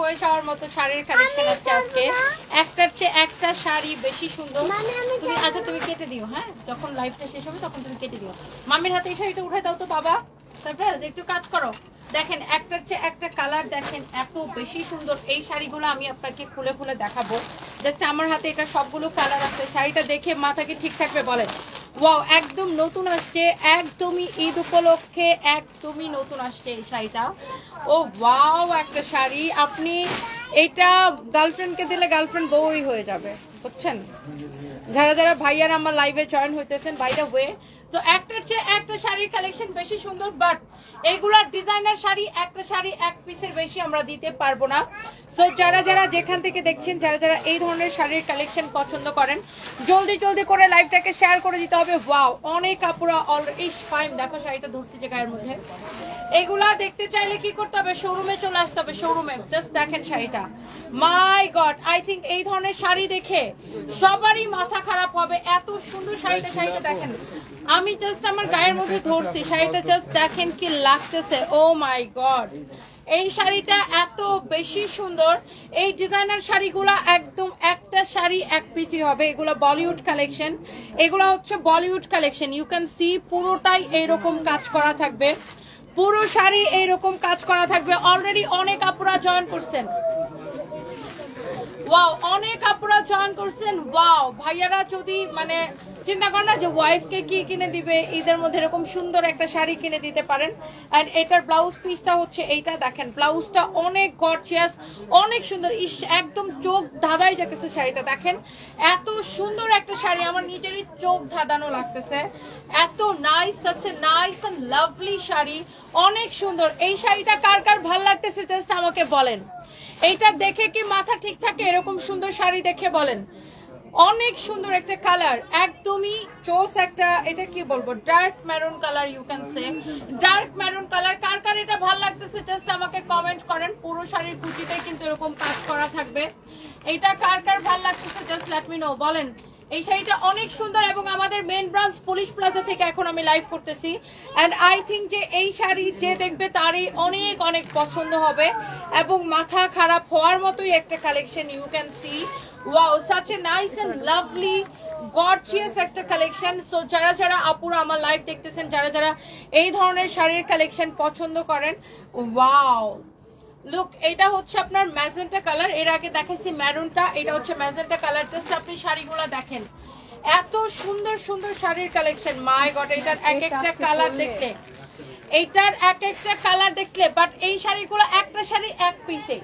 হয়ে যাওয়ার মতো শাড়ির কালেকশন আছে আজকে। একটার চেয়ে একটা শাড়ি বেশি সুন্দর। তুমি আচ্ছা তুমি কেটে দিও, হ্যাঁ যখন লাইভটা শেষ হবে তখন তুমি কেটে দিও। মামির হাতে এই শাড়িটা উঠে দাও তো বাবা, তারপরে একটু কাজ করো। দেখেন একটার চেয়ে একটা কালার, দেখেন এত বেশি সুন্দর। এই শাড়িগুলো আমি আপনাকে খুলে খুলে দেখাবো। জাস্ট আমার হাতে এটা সবগুলো কালার আছে। শাড়িটা দেখে মাথাকে ঠিক থাকবে বলেন। ওয়াও, একদম নতুন আসছে, একদমই ঈদ উপলক্ষে একদমই নতুন আসছে এই শাড়িটা। ও ওয়াও, একটা শাড়ি আপনি এটা গার্লফ্রেন্ডকে দিলে গার্লফ্রেন্ড বউই হয়ে যাবে, বুঝছেন? যারা যারা ভাইয়ারা আমার লাইভে জয়েন হইতেছেন, বাই দ্য ওয়ে, তো একটার চেয়ে একটা শাড়ির কালেকশন বেশি সুন্দর, বাট এইগুলার ডিজাইনার শাড়ি একটা শাড়ি এক পিসের বেশি আমরা দিতে পারবো না। সো যারা যারা যেখান থেকে দেখছেন, যারা যারা এই ধরনের শাড়ির কালেকশন পছন্দ করেন, জলদি জলদি করে লাইভটাকে শেয়ার করে দিতে হবে। ওয়াও, অনেক আপুরা অলরেডি ফাইন, দেখো শাড়িটা ধরছি যে গায়ের মধ্যে। এগুলা দেখতে চাইলে কি করতে হবে? শোরুমে চলে আসতে হবে। শোরুমে জাস্ট দেখেন শাড়িটা, মাই গড, আই থিঙ্ক এই ধরনের শাড়ি দেখে সবারই মাথা খারাপ হবে। এত সুন্দর শাড়িটা, শাড়িটা দেখেন, আমি জাস্ট আমার গায়ের মধ্যে ধরছি শাড়িটা, জাস্ট দেখেন কি লাগতেছে। ও মাই গড, এই শাড়িটা এত বেশি সুন্দর। এই ডিজাইনার শাড়িগুলা একদম একটা শাড়ি এক পিসি হবে। এগুলো বলিউড কালেকশন, এগুলো হচ্ছে Bollywood collection. You can see পুরোটাই এইরকম কাজ করা থাকবে, পুরো শাড়ি এইরকম কাজ করা থাকবে। অলরেডি অনেক আপুরা জয়েন করছেন। ওয়াও, অনেক আপুরা জয়েন করছেন। ওয়াও, ভাইয়ারা যদি মানে চিন্তা করেন না যে ওয়াইফকে কি কিনে দিবে, ঈদের মধ্যে এরকম সুন্দর একটা শাড়ি কিনে দিতে পারেন। এন্ড এটার ব্লাউজ পিসটা হচ্ছে এইটা, দেখেন ব্লাউজটা অনেক গর্জিয়াস, অনেক সুন্দর। ইস, একদম চোখ ধাঁধাই যেতেছে শাড়িটা, দেখেন এত সুন্দর একটা শাড়ি, আমার নিজেরই চোখ ধাঁধানো লাগতেছে। এত nice, such a nice and lovely sari, অনেক সুন্দর। এই শাড়িটা কার কার ভাল লাগতেছে জাস্ট আমাকে বলেন। এইটা দেখে কি মাথা ঠিক থাকে? এরকম সুন্দর শাড়ি দেখে বলেন। অনেক সুন্দর একটা কালার, একদমই চোস একটা, এটা কি বলবো, dark maroon colour, you can say dark maroon colour. কার কার এটা ভালো লাগতেছে জাস্ট আমাকে কমেন্ট করেন। পুরো শাড়ির কুচিতে কিন্তু এরকম কাজ করা থাকবে। এটা কার কার ভালো লাগতেছে জাস্ট লেট মি নো, বলেন। এই শাড়িটা অনেক সুন্দর এবং আমাদের মেন ব্রাঞ্চ পুলিশ প্লাজা থেকে এখন আমি লাইভ করতেছি। এন্ড আই থিঙ্ক যে এই শাড়ি যে দেখবে তারই অনেক অনেক পছন্দ হবে এবং মাথা খারাপ হওয়ার মতোই একটা collection. You can see wow, such a nice and lovely gorgeous একটা কালেকশন। সো যারা যারা আপুরা আমার লাইভ দেখতেছেন, যারা যারা এই ধরনের শাড়ির কালেকশন পছন্দ করেন, ওয়াও লুক, এটা হচ্ছে আপনার ম্যাজেন্টা কালার। এর আগে দেখাইছি ম্যারুনটা, এটা হচ্ছে ম্যাজেন্টা কালার। জাস্ট আপনি শাড়িগুলো দেখেন, এত সুন্দর সুন্দর শাড়ির কালেকশন। মাই গড, এটার এক একটা কালার দেখলে, এইটার এক একটা কালার দেখলে, বাট এই শাড়িগুলো একটা শাড়ি এক পিসে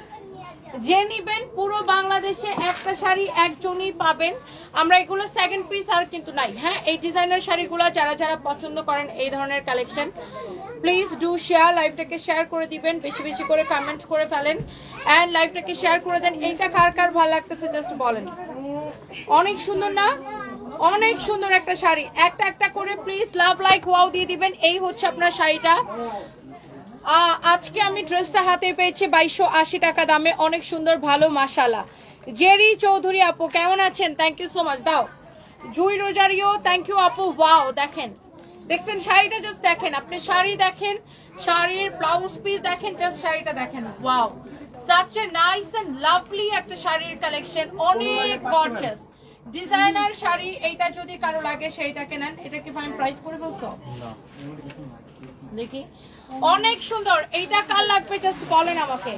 যে নিবেন পুরো বাংলাদেশে একটা শাড়ি একজনই পাবেন। আমরা এগুলো সেকেন্ড পিস আর কিন্তু নাই। হ্যাঁ, এই ডিজাইনার শাড়িগুলো যারা যারা পছন্দ করেন এই ধরনের কালেকশন, প্লিজ ডু শেয়ার, লাইভটাকে শেয়ার করে দিবেন, বেশি বেশি করে কমেন্ট করে ফেলেন এন্ড লাইভটাকে শেয়ার করে দেন। এইটা কার কার ভালো লাগতেছে জাস্ট বলেন। অনেক সুন্দর না? অনেক সুন্দর একটা শাড়ি। একটা একটা করে প্লিজ লাভ লাইক ওয়াও দিয়ে দিবেন। এই হচ্ছে আপনার শাড়িটা। আজকে আমি ড্রেসটা হাতে পেয়েছি 2280 টাকা দামে, অনেক সুন্দর, ভালো, মাশাআল্লাহ। জেরি চৌধুরী আপু কেমন আছেন? Thank you so much. দাও জুই রোজারিও, থ্যাংক ইউ আপু। ওয়াও, দেখেন, দেখছেন শাড়িটা, জাস্ট দেখেন, আপনি শাড়ি দেখেন, শাড়ির ব্লাউজ পিস দেখেন, জাস্ট শাড়িটা দেখেন। Wow, such a nice and lovely একটা শাড়ির কালেকশন, অনেক গর্জিয়াস ডিজাইনার শাড়ি। এইটা যদি কারো লাগে সেইটাকে নেন। এটা কি ফাইন প্রাইস করে বলছো? দেখি, অনেক সুন্দর। এইটা কার লাগবে জাস্ট বলেন আমাকে।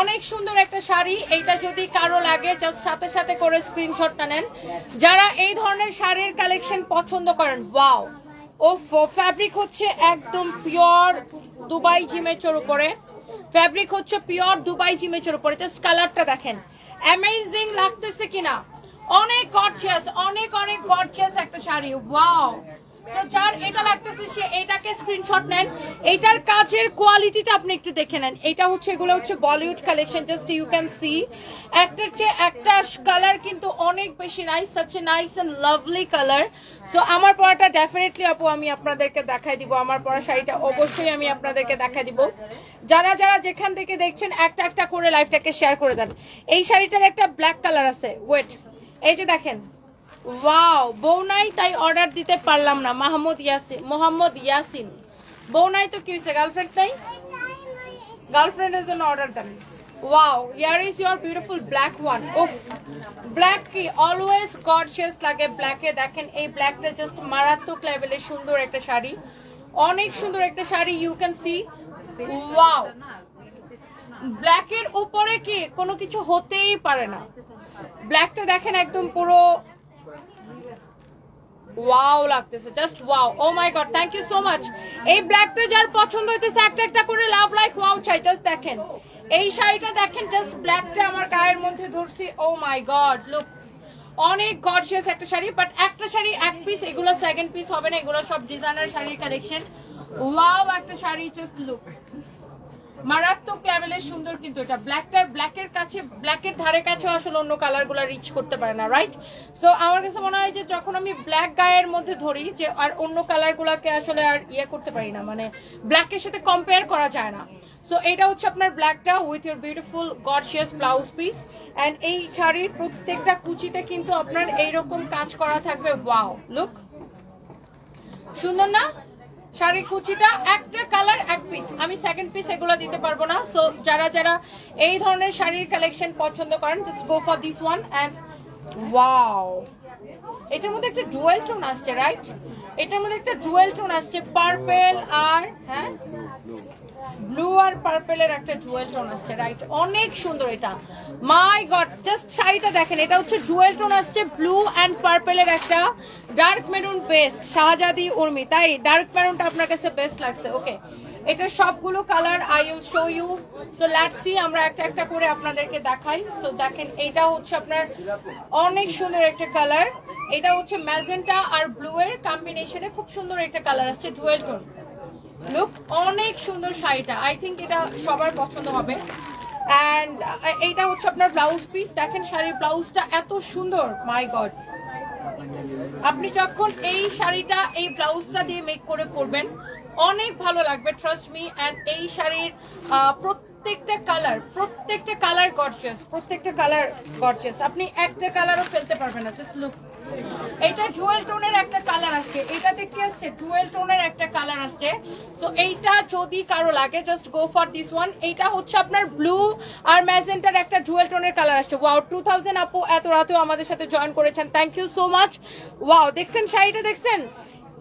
অনেক সুন্দর একটা শাড়ি, এইটা যদি কারো লাগে জাস্ট সাথে সাথে করে স্ক্রিনশটটা নেন যারা এই ধরনের শাড়ির কালেকশন পছন্দ করেন। ওয়াও, ও ফ্যাব্রিক হচ্ছে একদম পিওর দুবাই জিমেচের উপরে, ফ্যাব্রিক হচ্ছে পিওর দুবাই জিমেচের উপরে। জাস্ট কালারটা দেখেন, অ্যামেজিং লাগতেছে কিনা। অনেক গর্জিয়াস, অনেক অনেক গর্জিয়াস একটা শাড়ি। ওয়াও, সো যার এটা লাগতেছে সে এটাকে স্ক্রিনশট নেন। এইটার কাজের কোয়ালিটিটা আপনি একটু দেখে নেন। এটা হচ্ছে, এগুলো হচ্ছে Bollywood collection. Just you can see একটার চেয়ে একটা কালার কিন্তু অনেক বেশি nice, such a nice and lovely colour. So আমার পরাটা ডেফিনেটলি আপু আমি আপনাদেরকে দেখাই দিব, আমার পরা শাড়িটা অবশ্যই আমি আপনাদেরকে দেখাই দিব। যারা যারা যেখান থেকে দেখছেন একটা একটা করে লাইভটাকে শেয়ার করে দেন। এই শাড়িটার একটা ব্ল্যাক কালার আছে, ওয়েট, এই যে দেখেন। ওয়াও, বউ নাই তাই অর্ডার দিতে পারলাম না। মোহাম্মদ ইয়াসিন, বউ নাই তো কি হয়েছে, গার্লফ্রেন্ড নাই? গার্লফ্রেন্ডের জন্য অর্ডার দেন। Wow, here is your beautiful black one. Oof, black কি always gorgeous লাগে ব্ল্যাকে। দেখেন এই ব্ল্যাকটা জাস্ট মারাত্মক লেভেলের সুন্দর একটা শাড়ি, অনেক সুন্দর একটা sari. You can see wow, ব্ল্যাকের উপরে কি কোনো কিছু হতেই পারে না। ব্ল্যাকটা দেখেন একদম পুরো ওয়াও লাগতেছে, just wow. Oh my God, thank you so much. এই ব্ল্যাকটা যার পছন্দ হইতেছে একটা একটা করে লাভ লাইক ওয়াও চাই। জাস্ট দেখেন এই শাড়িটা, দেখেন জাস্ট ব্ল্যাকটা আমার গায়ের মধ্যে ধরছি। ও মাই গড, লুক, অনেক গর্জিয়াস একটা শাড়ি। বাট একটা শাড়ি এক পিস, এগুলো সেকেন্ড পিস হবে না, এগুলো সব ডিজাইনার শাড়ির কালেকশন। ওয়াও একটা শাড়ি, জাস্ট লুক, মারাত্মক লেভেলের সুন্দর। কিন্তু এটা ব্ল্যাকের কাছে, ব্ল্যাকের ধারে কাছে আসলে অন্য কালার গুলা রিচ করতে পারে না, রাইট? সো আমার কাছে মনে হয় যে যখন আমি ব্ল্যাক গায়ের মধ্যে ধরি, যে আর অন্য কালার গুলাকে আসলে আর ইয়ে করতে পারি না, মানে ব্ল্যাকের সাথে কম্পেয়ার করা যায় না। সো এটা হচ্ছে আপনার ব্ল্যাকটা with your beautiful gorgeous blouse piece. And এই শাড়ির প্রত্যেকটা কুচিতে কিন্তু আপনার এইরকম কাজ করা থাকবে। ওয়াও, লুক, সুন্দর না? শাড়ির কুচিটা একটা কালার এক পিস, আমি সেকেন্ড পিস এগুলো দিতে পারবো না। সো যারা যারা এই ধরনের শাড়ির কালেকশন পছন্দ করেন, just go for this one. And wow, এটার মধ্যে একটা ডুয়েল টোন আসছে, রাইট? এটার মধ্যে একটা ডুয়েল টোন আসছে, পার্পল আর হ্যাঁ ব্লু আর পার্পলের একটা ডুয়েল টোন আসছে, রাইট? অনেক সুন্দর এটা, মাই গড। জাস্ট শাড়িটা দেখেন, এটা হচ্ছে ডুয়েল টোন আসছে, ব্লু এন্ড পার্পলের একটা ডার্ক মেরুন বেস্ট, শাহজাদি উর্মি, তাই ডার্ক মেরুনটা আপনার কাছে বেস্ট লাগছে। ওকে, এটা সবগুলো colour I will show you. So let's see, আমরা একটা একটা করে আপনাদেরকে দেখাই। সো দেখেন এইটা হচ্ছে আপনার অনেক সুন্দর একটা কালার, এটা হচ্ছে ম্যাজেন্টা আর ব্লু এর কম্বিনেশনে খুব সুন্দর একটা কালার আসছে, ডুয়েল টোন। লুক, অনেক সুন্দর শাড়িটা, আই থিঙ্ক এটা সবার পছন্দ হবে। অ্যান্ড এইটা হচ্ছে আপনার ব্লাউজ পিস। দেখেন শাড়ির ব্লাউজটা এত সুন্দর, মাই গড। আপনি যখন এই শাড়িটা এই ব্লাউজটা দিয়ে মেক করে পরবেন অনেক ভালো লাগবে, ট্রাস্ট মি। অ্যান্ড এই শাড়ির প্রত্যেকটা কালার গর্জিয়াস, প্রত্যেকটা কালার গর্জিয়াস, আপনি একটা কালারও ফেলতে পারবেন না। জাস্ট লুক, এটা জুয়েল টোনের একটা কালার আসছে, এটাতে কি আসছে, জুয়েল টোনের একটা কালার আসছে। সো এইটা যদি কারো লাগে, just go for this one. এইটা হচ্ছে আপনার ব্লু আর ম্যাজেন্টার একটা জুয়েল টোনের কালার আসছে। ওয়াও, 2000 আপু এত রাতেও আমাদের সাথে জয়েন করেছেন, thank you so much. Wow, দেখছেন শাড়িটা, দেখছেন?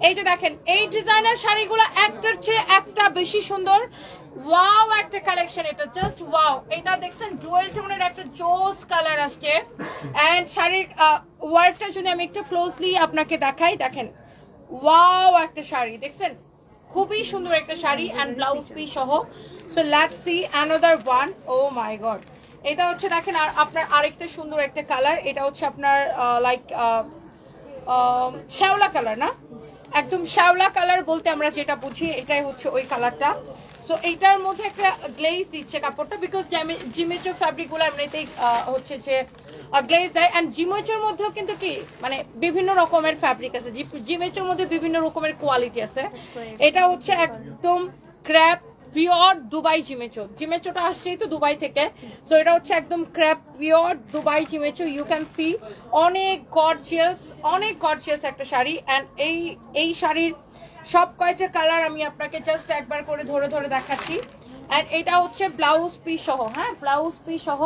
এই যে দেখেন, এই ডিজাইনার শাড়িগুলো একটার চেয়ে একটা বেশি সুন্দর। ওয়াও একটা কালেকশন, এটা জাস্ট ওয়াও। এটা দেখছেন জুয়েল টোনের একটা জোস কালার আসছে। এন্ড শাড়ির ওয়ার্কটা যদি আমি একটু ক্লোজলি আপনাকে দেখাই, দেখেন ওয়াও একটা শাড়ি, দেখছেন খুবই সুন্দর একটা শাড়ি এন্ড ব্লাউজ পিস সহ। So let's see another one. Oh my God, এটা হচ্ছে দেখেন আর আপনার আরেকটা সুন্দর একটা কালার, এটা হচ্ছে আপনার লাইক শ্যাওলা কালার, না একদম শ্যাওলা কালার বলতে আমরা যেটা বুঝি এটাই হচ্ছে ওই কালারটা। সো এইটার মধ্যে একটা গ্লেজ দিচ্ছে কাপড়টা, বিকজ জিমেচোর ফ্যাব্রিক গুলো এমনিতেই হচ্ছে যে গ্লেজ দেয়। অ্যান্ড জিমেচোর মধ্যেও কিন্তু কি মানে বিভিন্ন রকমের ফ্যাব্রিক আছে, জিমেচোর মধ্যে বিভিন্ন রকমের কোয়ালিটি আছে। এটা হচ্ছে একদম ক্র্যাপ পিওর দুবাই জিমেচো, জিমেচোটা আসছেই তো দুবাই থেকে। সো এটা হচ্ছে একদম ক্র্যাপ পিওর দুবাই জিমেচো। ইউ ক্যান সি অনেক গর্জিয়াস একটা শাড়ি। অ্যান্ড এই শাড়ির সব কয়টা কালার আমি আপনাকে জাস্ট একবার করে ধরে ধরে দেখাচ্ছি। অ্যান্ড এটা হচ্ছে ব্লাউজ পিস সহ, হ্যাঁ ব্লাউজ পিস সহ।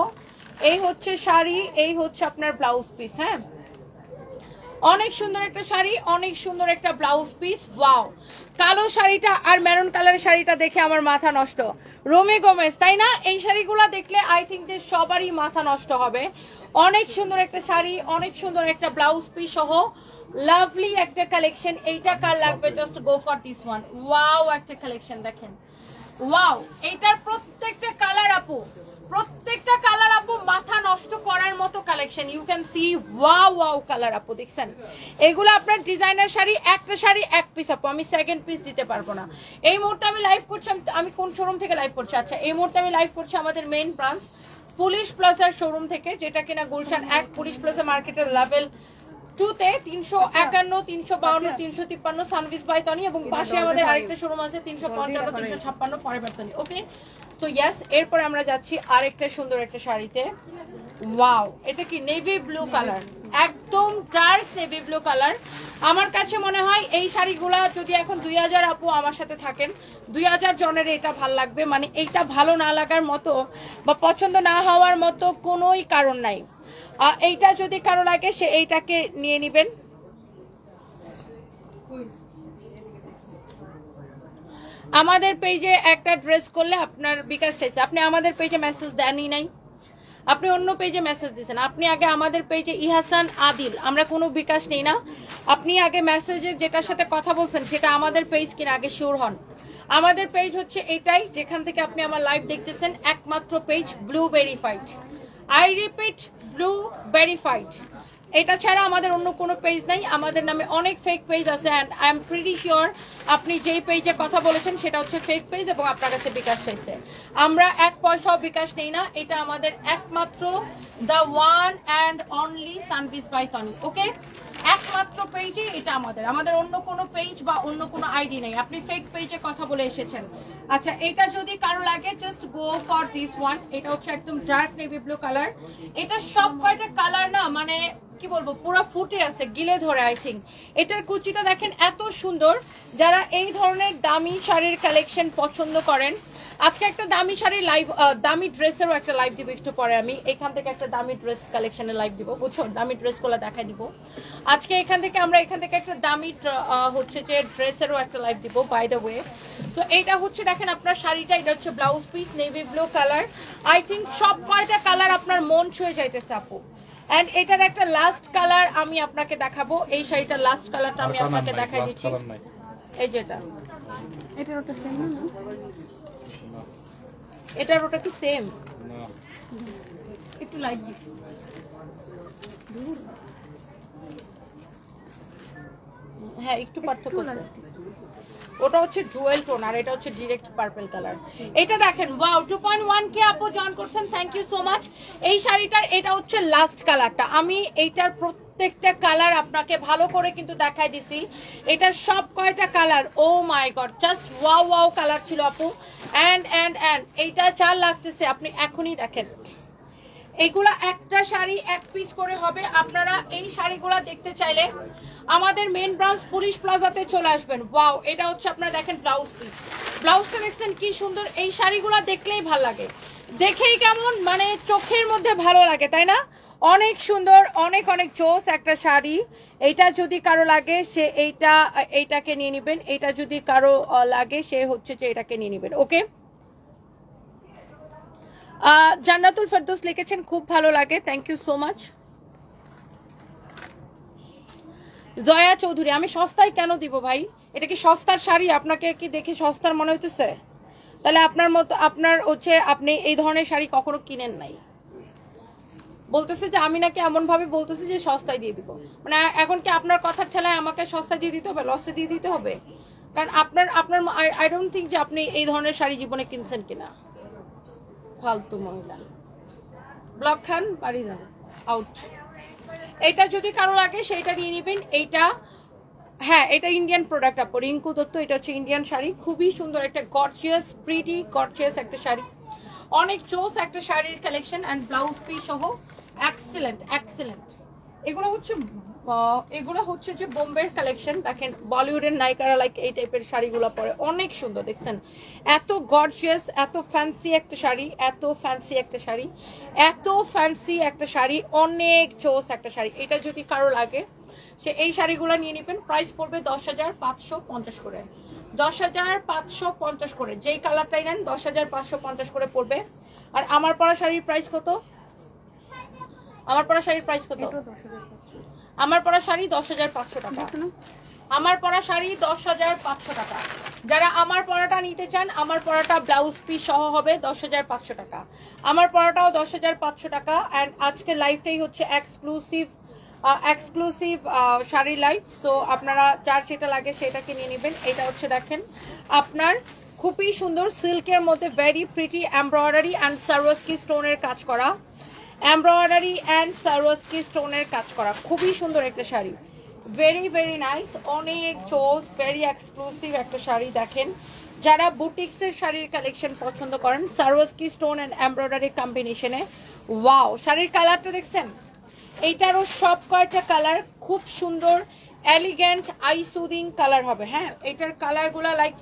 এই হচ্ছে শাড়ি, এই হচ্ছে আপনার ব্লাউজ পিস। হ্যাঁ, অনেক সুন্দর একটা শাড়ি, অনেক সুন্দর একটা ব্লাউজ পিস। ওয়াও, কালো শাড়িটা আর মেরুন কালারের শাড়িটা দেখে আমার মাথা নষ্ট। রোমি গোমেজ, তাই না? এই শাড়িগুলো দেখলে আই থিঙ্ক যে সবারই মাথা নষ্ট হবে। অনেক সুন্দর একটা শাড়ি, অনেক সুন্দর একটা ব্লাউজ পিস সহ, লাভলি একটা কালেকশন। এইটা কার লাগবে, just go for this one. Wow একটা কালেকশন, দেখেন ওয়াও। এইটার প্রত্যেকটা কালার আপু, প্রত্যেকটা কালার আপু মাথা নষ্ট করার মতো collection. You can see wow colour আপু, দেখছেন এগুলো আপনার ডিজাইনার শাড়ি, একটা শাড়ি এক পিস আপু, আমি সেকেন্ড পিস দিতে পারবো না। এই মুহূর্তে আমি লাইভ করছি, আমি কোন শোরুম থেকে লাইভ করছি? আচ্ছা, এই মুহূর্তে আমি লাইভ করছি আমাদের মেইন ব্রাঞ্চ পুলিশ প্লাজার শোরুম থেকে, যেটা কিনা গুলশান 1 পুলিশ প্লাজা মার্কেটের লেভেল 2তে 351, 352, 353 সানভিস বাই তনি, এবং পাশে আমাদের আরেকটা শোরুম আছে 355, 356 ফরএভার তনি। ওকে, তো ইয়েস, এরপরে আমরা যাচ্ছি আরেকটা সুন্দর একটা শাড়িতে। ওয়াও, এটা কি নেভি ব্লু কালার, একদম ডার্ক নেভি ব্লু কালার। আমার কাছে মনে হয় এই শাড়িগুলা যদি এখন 2000 আপু আমার সাথে থাকেন, 2000 জনের এটা ভাল লাগবে। মানে এইটা ভালো না লাগার মতো বা পছন্দ না হওয়ার মতো কোনোই কারণ নাই। এইটা যদি কারো লাগে সে এইটাকে নিয়ে নিবেন। আমাদের পেজে একটা ড্রেস করলে আপনার বিকাশ চাইছে, আপনি আমাদের পেজে মেসেজ দেনই নাই, আপনি অন্য পেজে মেসেজ দিয়েছেন। আপনি আগে আমাদের পেজে ইহাসান আদিল, আমরা কোনো বিকাশ নেই না, আপনি আগে মেসেজে যেটার সাথে কথা বলছেন সেটা আমাদের পেজ কিনা আগে শিওর হন। আমাদের পেজ হচ্ছে এটাই, যেখান থেকে আপনি আমার লাইভ দেখতেছেন, একমাত্র page blue verified. I repeat, blue verified. এটা ছাড়া আমাদের অন্য কোনো পেজ নাই। আমাদের নামে অনেক ফেক পেজ আছে and I am pretty sure আপনি যেই পেজে কথা বলেছেন সেটা হচ্ছে ফেক পেজ এবং আপনার কাছে বিকাশ চাইছে। আমরা 1 পয়সাও বিকাশ নেই না, এটা আমাদের একমাত্র দ্য ওয়ান অ্যান্ড অনলি সানবিজ বাই তনি। ওকে, একমাত্র পেজে এটা আমাদের, আমাদের অন্য কোনো পেজ বা অন্য কোনো আইডি নেই। আপনি ফেক পেজে কথা বলে এসেছেন। আচ্ছা, এটা যদি কারো লাগে just go for this one. এটা হচ্ছে একদম ডার্ক নেভি ব্লু কালার। এটা সব কয়টা কালার না মানে কি বলবো, পুরো ফুটে আছে, গিলে ধরে। আই থিঙ্ক এটার কুচিটা দেখেন এত সুন্দর। যারা এই ধরনের দামি শাড়ির কালেকশন পছন্দ করেন, আজকে একটা দামি শাড়ির লাইভ, দামি ড্রেসেরও একটা লাইভ দিব একটু পরে। আমি এখান থেকে একটা দামি ড্রেস কালেকশনের লাইভ দিব, বুঝছো, দামি ড্রেসগুলো দেখাই দিব আজকে এখান থেকে। আমরা এখান থেকে একটা দামি হচ্ছে যে ড্রেসেরও একটা লাইভ দিব বাই দ্য ওয়ে। তো এইটা হচ্ছে দেখেন আপনার শাড়িটা, এটা হচ্ছে blouse piece navy blue colour. I think সব কয়টা কালার আপনার মন ছুঁয়ে যাইতেছে আপু। এন্ড এটার একটা লাস্ট কালার আমি আপনাকে দেখাবো। এই শাড়িটার লাস্ট কালারটা আমি আপনাকে দেখাই দিচ্ছি। এই যেটা, এটার ওটা সেম না, এটার ওটা কি সেম? একটু লাইট দিই। হ্যাঁ, একটু পার্থক্য আছে। ওটা হচ্ছে জুয়েল টোন আর এটা হচ্ছে ডিরেক্ট পার্পল কালার। এটা দেখেন, ওয়াও, 2.1 কে আপু জয়েন করছেন, থ্যাংক ইউ সো মাচ। এই শাড়িটার এটা হচ্ছে লাস্ট কালারটা। আমি এইটার প্রত্যেকটা কালার আপনাকে ভালো করে কিন্তু দেখাই দিছি। এটার সব কয়টা colour, oh my god, just wow wow colour ছিল আপু। এন্ড এইটা যা লাগতেছে আপনি এখনই দেখেন। এইগুলা একটা শাড়ি 1 পিস করে হবে। আপনারা এই শাড়িগুলা দেখতে চাইলে আমাদের মেন ব্রাঞ্চ পুলিশ প্লাজাতে চলে আসবেন। ওয়াও, এটা হচ্ছে আপনারা দেখেন ব্লাউজ পিস। ব্লাউজটা দেখছেন কি সুন্দর। এই শাড়িগুলা দেখলেই ভালো লাগে, দেখেই কেমন মানে চোখের মধ্যে ভালো লাগে, তাই না? অনেক সুন্দর, অনেক অনেক জোস একটা শাড়ি। এইটা যদি কারো লাগে সে এইটাকে নিয়ে নিবেন। এটা যদি কারো লাগে সে হচ্ছে যে এটাকে নিয়ে নিবেন। ওকে, জান্নাতুল ফেরদৌস লিখেছেন খুব ভালো লাগে, thank you so much. Joya Chowdhury, আমি সস্তায় কেন দিব ভাই? এটা কি সস্তার শাড়ি? আপনাকে কি দেখে সস্তার মনে হইতেছে? তাহলে আপনার মতো, আপনার হচ্ছে আপনি এই ধরনের শাড়ি কখনো কিনেন নাই। বলতেছে যে আমি নাকি এমন ভাবে বলতেছি যে সস্তায় দিয়ে দিব, মানে এখন কি আপনার কথার ঠেলায় আমাকে সস্তায় দিয়ে দিতে হবে, লসে দিয়ে দিতে হবে? কারণ আপনার আই ডোন্ট থিঙ্ক যে আপনি এই ধরনের শাড়ি জীবনে কিনছেন কিনা। ফালতু মহিলা। ব্লক খান, বাড়ি যান, আউট। এটা যদি কারো লাগে সেইটা নিয়ে নিবেন। এইটা, হ্যাঁ, এটা ইন্ডিয়ান প্রোডাক্ট আপু, রিঙ্কু দত্ত। এটা হচ্ছে ইন্ডিয়ান শাড়ি, খুবই সুন্দর একটা গর্জিয়াস, প্রিটি গর্জিয়াস একটা শাড়ি। অনেক চোস একটা শাড়ির কালেকশন অ্যান্ড ব্লাউজ পিস সহ এক্সেলেন্ট এক্সেলেন্ট। এগুলো হচ্ছে যে বোম্বের কালেকশন। দেখেন বলিউডের নায়িকারা লাইক এই টাইপের শাড়িগুলো পরে, অনেক সুন্দর। দেখছেন এত গর্জিয়াস, এত ফ্যান্সি একটা শাড়ি, এত ফ্যান্সি একটা শাড়ি, এত ফ্যান্সি একটা শাড়ি, অনেক চোস একটা শাড়ি। এটা যদি কারো লাগে সে এই শাড়িগুলো নিয়ে নেবেন। প্রাইস পড়বে 10,550 করে, 10,550 করে। যেই কালারটাই নেন 10,550 করে পড়বে। আর আমার পরা শাড়ির প্রাইস কত? আমার পরা শাড়ির প্রাইস কত? আমার পরা শাড়ি 10,500 টাকা। আমার পরা শাড়ি 10,500 টাকা। যারা আমার পরাটা নিতে চান, আমার পরাটা ব্লাউজ পিস সহ হবে 10,500 টাকা। আমার পরাটাও 10,500 টাকা। অ্যান্ড আজকে লাইভটাই হচ্ছে এক্সক্লুসিভ শাড়ি লাইভ। সো আপনারা যার যেটা লাগে সেটাকে নিয়ে নেবেন। এটা হচ্ছে দেখেন আপনার খুবই সুন্দর সিল্কের মধ্যে ভেরি প্রিটি এমব্রয়ডারি অ্যান্ড সারোয়ারস্কি স্টোনের কাজ করা, এমব্রয়ডারি অ্যান্ড সারোয়ারস্কি স্টোনের কাজ করা, খুবই সুন্দর একটা শাড়ি, ভেরি ভেরি নাইস, অনেক চোস, ভেরি এক্সক্লুসিভ একটা শাড়ি। দেখেন যারা বুটিক্সের শাড়ির কালেকশন পছন্দ করেন সারোয়ারস্কি স্টোন অ্যান্ড এমব্রয়ডারি কম্বিনেশনে, ওয়াও। শাড়ির কালারটা দেখছেন, এইটারও সব কয়টা কালার খুব সুন্দর এলিগেন্ট আই সুদিং কালার হবে। হ্যাঁ, এটার কালারগুলো লাইক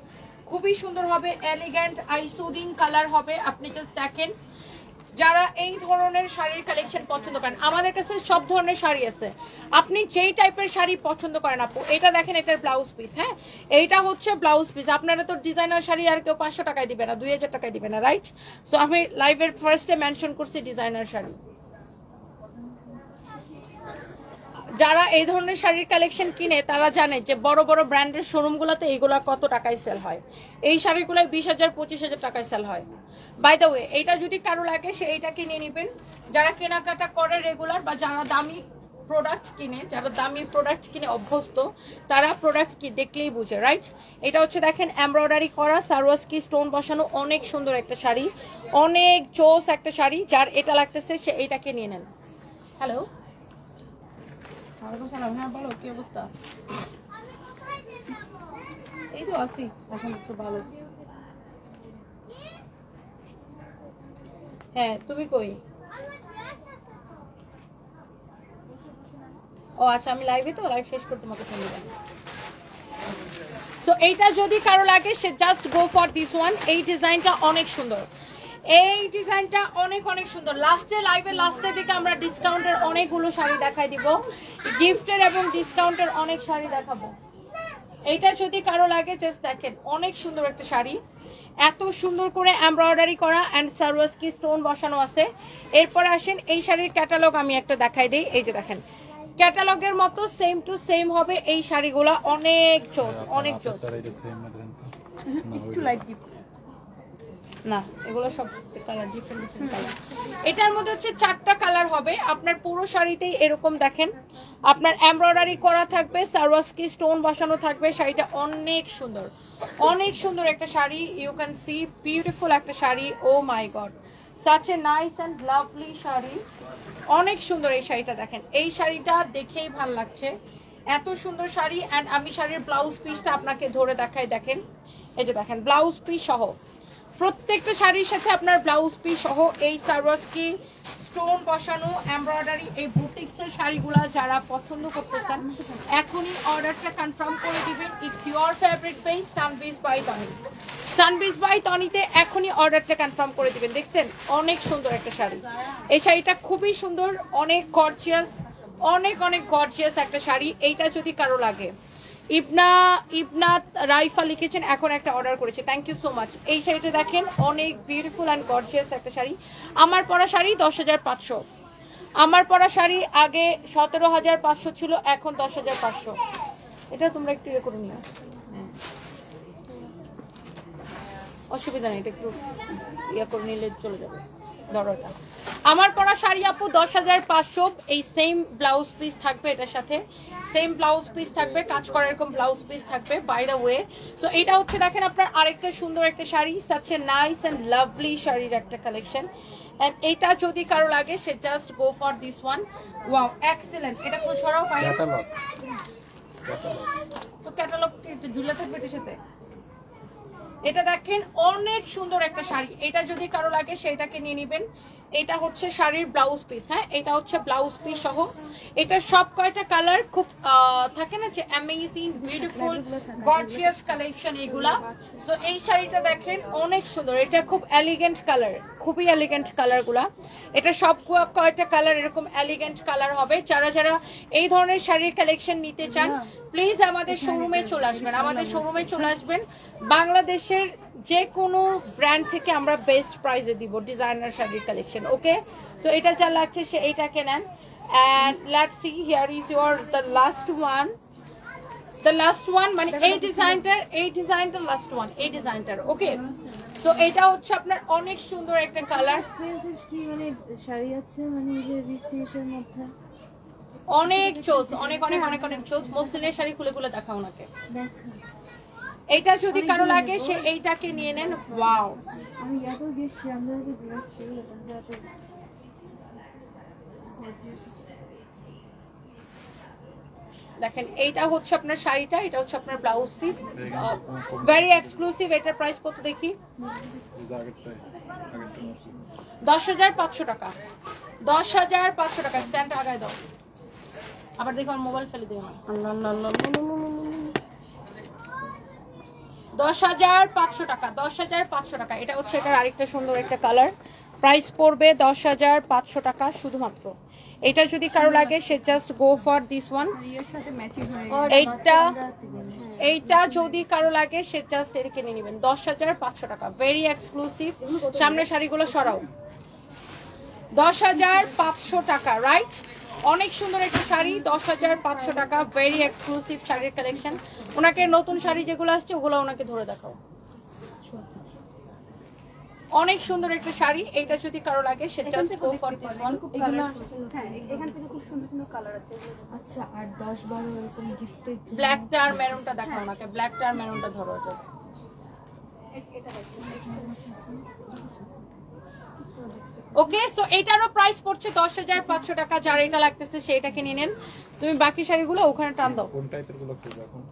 খুবই সুন্দর হবে, এলিগেন্ট আই সুদিং কালার হবে। আপনি জাস্ট দেখেন, যারা এই ধরনের শাড়ির কালেকশন পছন্দ করেন, আমাদের কাছে সব ধরনের শাড়ি আছে, আপনি যেই টাইপের শাড়ি পছন্দ করেন আপু। এটা দেখেন, এটার ব্লাউজ পিস। হ্যাঁ, এইটা হচ্ছে ব্লাউজ পিস। আপনারা তো ডিজাইনার শাড়ি আর কেউ 500 টাকায় দিবে না, 2000 টাকায় দিবে না, রাইট? সো আমি লাইভের ফার্স্টে মেনশন করছি ডিজাইনার শাড়ি। যারা এই ধরনের শাড়ির কালেকশন কিনে তারা জানে যে বড় বড় ব্র্যান্ডের শোরুমগুলোতে এইগুলা কত টাকায় সেল হয়। এই শাড়িগুলো 20,000 25,000 টাকায় সেল হয়। বাই দ্য ওয়ে, এটা যদি কারো লাগে সে এইটা কিনে নেবেন। যারা কেনাকাটা করে রেগুলার বা যারা দামি প্রোডাক্ট কিনে, যারা দামি প্রোডাক্ট কিনে অভ্যস্ত, তারা প্রোডাক্ট কি দেখলেই বুঝে, রাইট? এটা হচ্ছে দেখেন এমব্রয়ডারি করা সারওয়াস্কি স্টোন বসানো, অনেক সুন্দর একটা শাড়ি, অনেক জোস একটা শাড়ি। যার এটা লাগতেছে সে এইটাকে নিয়ে নেন। হ্যালো, হ্যাঁ বলো, কি অবস্থা? এই তো আছি, এখন একটু ভালো। হ্যাঁ, তুমি কই? ও আচ্ছা, আমি লাইভে, তো লাইভ শেষ করে তোমাকে ফোন দিলাম। সো এইটা যদি কারো লাগে সে just go for this one. এই ডিজাইনটা অনেক সুন্দর, এই ডিজাইনটা অনেক অনেক সুন্দর। লাস্টে লাইভের লাস্টের দিকে আমরা ডিসকাউন্টের অনেকগুলো শাড়ি দেখাই দিব, গিফটের এবং ডিসকাউন্টের অনেক শাড়ি দেখাবো। এইটা যদি কারো লাগে জাস্ট দেখেন, অনেক সুন্দর একটা শাড়ি, এত সুন্দর করে এমব্রয়ডারি করা অ্যান্ড সারওয়াস্কি স্টোন বসানো আছে। এরপরে আসেন এই শাড়ির ক্যাটালগ আমি একটা দেখাই দিই। এই যে দেখেন, ক্যাটালগের মতো সেম টু সেম হবে এই শাড়িগুলো, অনেক জোস, অনেক জোস। একটু লাইট ডিপ না, এগুলো সব কালার ডিফারেন্ট ডিফারেন্ট কালার। এটার মধ্যে হচ্ছে 4টা কালার হবে। আপনার পুরো শাড়িতেই এরকম দেখেন আপনার এমব্রয়ডারি করা থাকবে, সারওয়াস্কি স্টোন বসানো থাকবে। শাড়িটা অনেক সুন্দর, অনেক সুন্দর একটা sari. You can see beautiful একটা sari. Oh my god, such a nice and lovely sari, অনেক সুন্দর এই শাড়িটা। দেখেন, এই শাড়িটা দেখেই ভাল লাগছে, এত সুন্দর শাড়ি। অ্যান্ড আমি শাড়ির ব্লাউজ পিসটা আপনাকে ধরে দেখাই। দেখেন, এই যে দেখেন ব্লাউজ পিস সহ, প্রত্যেকটা শাড়ির সাথে আপনার ব্লাউজ পিস সহ এই সারওয়াস্কি স্টোন বসানো এমব্রয়ডারি এই বুটিক্সের শাড়িগুলা যারা পছন্দ করতেছেন এখনই অর্ডারটা কনফার্ম করে দিবেন। ইটস ইওর ফেভারিট পেজ সানবিজ বাই টনি, সানবিজ বাই টনিতে এখনই অর্ডারটা কনফার্ম করে দিবেন। দেখছেন, অনেক সুন্দর একটা শাড়ি। এই শাড়িটা খুবই সুন্দর, অনেক গর্জিয়াস, অনেক অনেক গর্জিয়াস একটা শাড়ি। এইটা যদি কারো লাগে, ইবনাত রাইফা লিখেছেন এখন একটা অর্ডার করেছে, থ্যাংক ইউ সো মাচ। এই শাড়িটা দেখেন, অনেক বিউটিফুল অ্যান্ড গর্জিয়াস একটা শাড়ি। আমার পরা শাড়ি 10,500, আমার পরা শাড়ি আগে 17,500 ছিল, এখন 10,500। এটা তোমরা একটু ইয়ে করে নিও, অসুবিধা নেই, এটা একটু ইয়ে করে নিলে চলে যাবে। ধরো, এটা আমার পরা শাড়ি আপু 10,500। এই সেম ব্লাউজ পিস থাকবে, এটার সাথে সেম ব্লাউজ পিস থাকবে, কাজ করা এরকম ব্লাউজ পিস থাকবে বাই দ্য ওয়ে। সো এটা হচ্ছে দেখেন আপনার আরেকটা সুন্দর একটা sari, such a nice and lovely শাড়ির একটা কালেকশন। এন্ড এটা যদি কারো লাগে সে just go for this one. Wow, excellent. এটা কোন সরাও পাই তো ক্যাটালগ ঝুলে থাকবে এটার সাথে। এটা দেখেন, অনেক সুন্দর একটা শাড়ি। এটা যদি কারো লাগে সেটাকে নিয়ে নেবেন। এটা হচ্ছে শাড়ির ব্লাউজ পিস। হ্যাঁ, এটা হচ্ছে ব্লাউজ পিস সহ। এটা সব কয়টা কালার খুব থাকে না যে অ্যামেজিং বিউটিফুল গর্জিয়াস কালেকশন এগুলা। সো এই শাড়িটা দেখেন, অনেক সুন্দর, এটা খুব এলিগেন্ট কালার, খুবই এলিগেন্ট কালার গুলা। এটা সব কয়টা কালার এরকম এলিগেন্ট কালার হবে। যারা যারা এই ধরনের শাড়ির কালেকশন নিতে চান প্লিজ আমাদের শোরুমে চলে আসবেন, আমাদের শোরুমে চলে আসবেন। বাংলাদেশের যে কোনো ব্র্যান্ড থেকে আমরা বেস্ট প্রাইসে দিব ডিজাইনার শাড়ির কালেকশন। ওকে, সো এটা যা লাগছে সে এইটাকে নেন। And let's see, here is your the last one, the last one, মানে এই ডিজাইনটার লাস্ট ওয়ান, এই ডিজাইনটার। ওকে, সো এটা হচ্ছে আপনার অনেক সুন্দর একটা কালার, মানে শাড়ি আছে, মানে যে বিস্তিটের মধ্যে অনেক চোস, অনেক অনেক অনেক অনেক চোস। মসলিনের শাড়ি খুলে খুলে দেখাও ওনাকে। এইটা যদি কারো লাগে সে এইটাকে নিয়ে নেন। ওয়াও, আমি এত বেশি আমরা দিচ্ছি এত দেখেন, এইটা হচ্ছে আপনার শাড়িটা, এটা হচ্ছে আপনার ব্লাউজ পিস, ভেরি এক্সক্লুসিভ। এটার প্রাইস কত দেখি? 10,500 টাকা। 10,500 টাকা। স্ট্যান্ড আগায় দাও, আবার দেখো আমার মোবাইল ফেলে দিও না। 10,500 টাকা, 10,500 টাকা। এটা হচ্ছে এটার আরেকটা সুন্দর একটা কালার। প্রাইস পড়বে 10,500 টাকা শুধুমাত্র। এটা যদি কারো লাগে সে just go for this one. এইটা যদি কারো লাগে সে জাস্ট এটা কিনে নেবেন। 10,500 টাকা, ভেরি এক্সক্লুসিভ। সামনের শাড়িগুলো সরাও। 10,500 টাকা, রাইট? অনেক সুন্দর একটা শাড়ি, 10,500 টাকা, ভেরি এক্সক্লুসিভ শাড়ির কালেকশন। ওনাকে নতুন শাড়ি যেগুলো আসছে ওগুলো ওনাকে ধরে দেখাও। অনেক সুন্দর একটা শাড়ি, এটা যদি কারো লাগে সে just go for this one. হ্যাঁ, এখান থেকে খুব সুন্দর সুন্দর কালার আছে। আচ্ছা, আর 10-12 এরকম গিফটের ব্ল্যাকটা আর মেরুনটা দেখাও ওনাকে, ব্ল্যাকটা আর মেরুনটা ধরো। ওকে, সো এটারও প্রাইস পড়ছে 10,500 টাকা। যার এটা লাগতেছে সেটা কিনে নেন। তুমি বাকি শাড়িগুলো ওখানে টান দাও। কোন টাইপের গুলো খুঁজে এখন?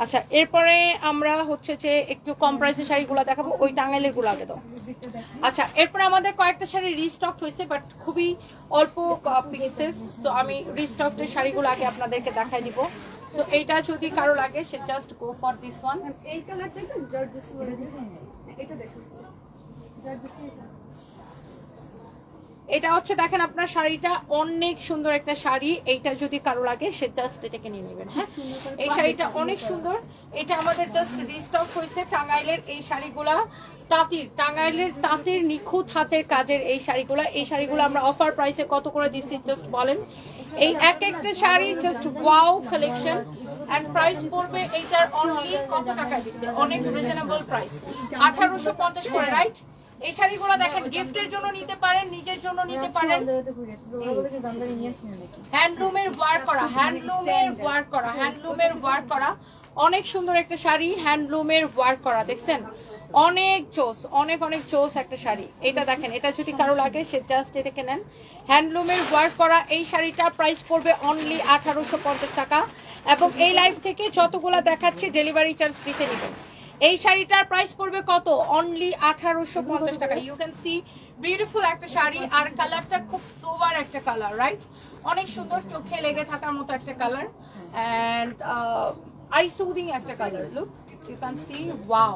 আচ্ছা, এরপরে আমরা হচ্ছে যে একটু কম প্রাইসের শাড়িগুলো দেখাবো। ওই টাঙ্গাইলের গুলো আগে দাও। আচ্ছা, এরপরে আমাদের কয়েকটা শাড়ি রিস্টক হয়েছে, বাট খুবই অল্প পিসেস। তো আমি রিস্টকের শাড়িগুলো আগে আপনাদেরকে দেখাই দিব। তো এইটা যদি কারো লাগে সে just go for this one. এই কালারটা একটু জর্জেস করে দিবেন। এটা দেখো, এটা হচ্ছে দেখেন আপনার শাড়িটা অনেক সুন্দর একটা শাড়ি। এইটা যদি কারো লাগে সে জাস্ট এটাকে নিয়ে নেবেন। হ্যাঁ, এই শাড়িটা অনেক সুন্দর। এটা আমাদের জাস্ট রিস্টক হয়েছে। টাঙ্গাইলের এই শাড়িগুলা টাঙ্গাইলের তাঁতের নিখুঁত হাতের কাজের এই শাড়িগুলা। এই শাড়িগুলো আমরা অফার প্রাইসে কত করে দিচ্ছি জাস্ট বলেন। এই এক একটা sari just wow collection. And price পড়বে এইটার অনলি কত টাকা দিচ্ছে? অনেক রিজনেবল প্রাইস, 1850 করে, রাইট? এই শাড়িগুলো দেখেন গিফটের জন্য নিতে পারেন, নিজের জন্য নিতে পারেন। হ্যান্ডলুমের ওয়ার্ক করা, হ্যান্ডলুমের ওয়ার্ক করা, হ্যান্ডলুমের ওয়ার্ক করা। অনেক সুন্দর একটা শাড়ি, হ্যান্ডলুমের ওয়ার্ক করা। দেখছেন অনেক চোস, অনেক অনেক চোস একটা শাড়ি। এটা দেখেন, এটা যদি কারো লাগে সে জাস্ট এটাকে নেন। হ্যান্ডলুমের ওয়ার্ক করা এই শাড়িটা প্রাইস পড়বে অনলি 1850 টাকা। এবং এই লাইভ থেকে যতগুলা দেখাচ্ছি ডেলিভারি চার্জ ফ্রিতে নেবেন। এই শাড়িটার প্রাইস পড়বে কত? অনলি 1850 টাকা। ইউ ক্যান সি বিউটিফুল একটা শাড়ি, আর কালারটা খুব সোবার একটা কালার, রাইট? অনেক সুন্দর, চোখে লেগে থাকার মতো একটা কালার, এন্ড আই সুদিং একটা colour. Look, you can see, wow,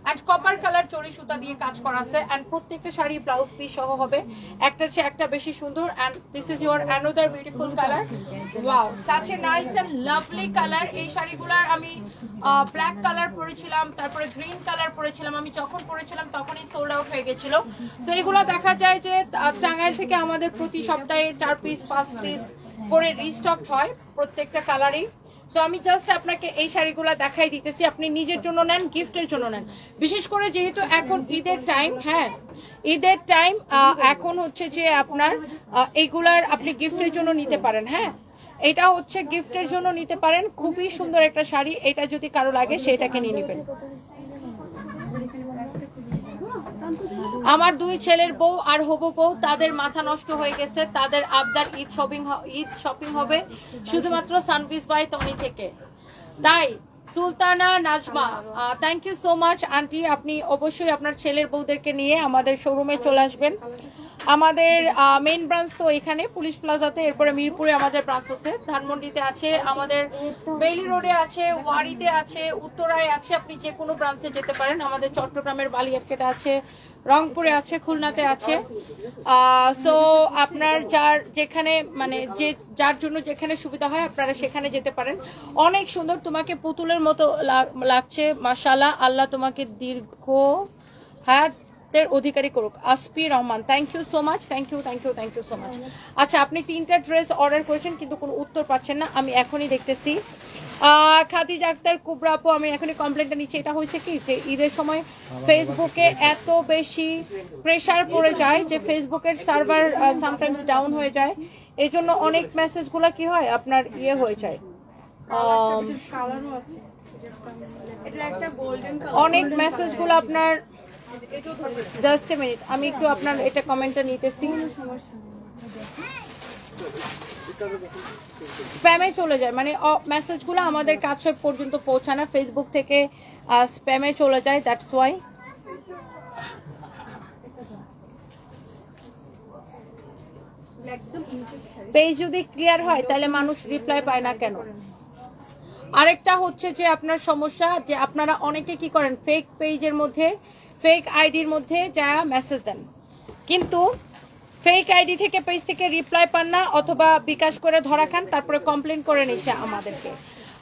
and copper color চড়ি সুতা দিয়ে কাজ করা আছে। and প্রত্যেকটা শাড়ি ব্লাউজ পিস সহ হবে, একটার চেয়ে একটা বেশি সুন্দর। and this is your another beautiful color, wow, such a nice and lovely color. এই শাড়িগুলার আমি ব্ল্যাক কালার পরেছিলাম, তারপরে গ্রিন কালার পরেছিলাম। আমি যখন পরেছিলাম তখনই সোল্ড আউট হয়ে গেছিল। তো এগুলো দেখা যায় যে টাঙ্গাইল থেকে আমাদের প্রতি সপ্তাহে 4 পিস 5 পিস করে রিস্টক হয় প্রত্যেকটা কালারই। তো আমি জাস্ট আপনাকে এই শাড়িগুলো দেখাই দিতেছি, আপনি নিজের জন্য নেন, গিফটের জন্য নেন। বিশেষ করে যেহেতু এখন ঈদের টাইম, হ্যাঁ ঈদের টাইম, এখন হচ্ছে যে আপনার এইগুলার আপনি গিফটের জন্য নিতে পারেন। হ্যাঁ, এটা হচ্ছে গিফটের জন্য নিতে পারেন। খুবই সুন্দর একটা শাড়ি, এটা যদি কারো লাগে সেটাকে নিয়ে নেবেন। আমার 2 ছেলের বউ আর হবু বউ, তাদের মাথা নষ্ট হয়ে গেছে। তাদের আবদার ঈদ শপিং হবে শুধুমাত্র সানভিস বাই তনি থেকে। তাই Sultana Nazma, thank you so much aunty. আপনি অবশ্যই আপনার ছেলের বউদেরকে নিয়ে আমাদের শোরুমে চলে আসবেন। আমাদের মেইন ব্রাঞ্চ তো এখানে পুলিশ প্লাজাতে, এরপরে মিরপুরে আমাদের ব্রাঞ্চ আছে, ধানমন্ডিতে আছে, আমাদের বেইলি রোডে আছে, ওয়ারিতে আছে, উত্তরায় আছে। আপনি যে কোনো ব্রাঞ্চে যেতে পারেন। আমাদের চট্টগ্রামের বালিয়ারকেটে আছে, রংপুরে আছে, খুলনাতে আছে। সো আপনার যেখানে মানে যার জন্য যেখানে সুবিধা হয় আপনারা সেখানে যেতে পারেন। অনেক সুন্দর, তোমাকে পুতুলের মতো লাগছে, মাশাআল্লাহ। আল্লাহ তোমাকে দীর্ঘ হায়াতের অধিকারী করুক। আসপি Rahman, thank you so much, thank you so much. আচ্ছা, আপনি 3টা ড্রেস অর্ডার করেছেন কিন্তু কোনো উত্তর পাচ্ছেন না, আমি এখনই দেখতেছি। খাদিজা আক্তার, কুবরা আপু, আমি এখনই কমপ্লেনটা নিচ্ছি। এটা হয়েছে কি যে ঈদের সময় ফেসবুকে এত বেশি প্রেসার পড়ে যায় যে ফেসবুকের সার্ভার সামটাইমস ডাউন হয়ে যায়। এই জন্য অনেক মেসেজগুলো কি হয় আপনার ইয়ে হয়ে যায়, অনেক মেসেজগুলো আপনার। জাস্ট এ মিনিট, আমি একটু আপনার এটা কমেন্টটা নিতেছি। স্প্যামে চলে যায়, মানে মেসেজগুলো আমাদের কাছে পর্যন্ত পৌঁছায় না, ফেসবুক থেকে স্প্যামে চলে যায়, দ্যাটস ওয়াই। একদম ইনটেক শাড়ি। পেজ যদি ক্লিয়ার হয় তাহলে মানুষ রিপ্লাই পায় না কেন? আরেকটা হচ্ছে যে আপনার সমস্যা যে আপনারা অনেকে কি করেন, ফেক পেজের মধ্যে, ফেক আইডির মধ্যে যা মেসেজ দেন, কিন্তু ফেক আইডি থেকে পেজ থেকে রিপ্লাই পান না, অথবা বিকাশ করে ধরা খান, তারপরে কমপ্লেন করে নিছে আমাদেরকে।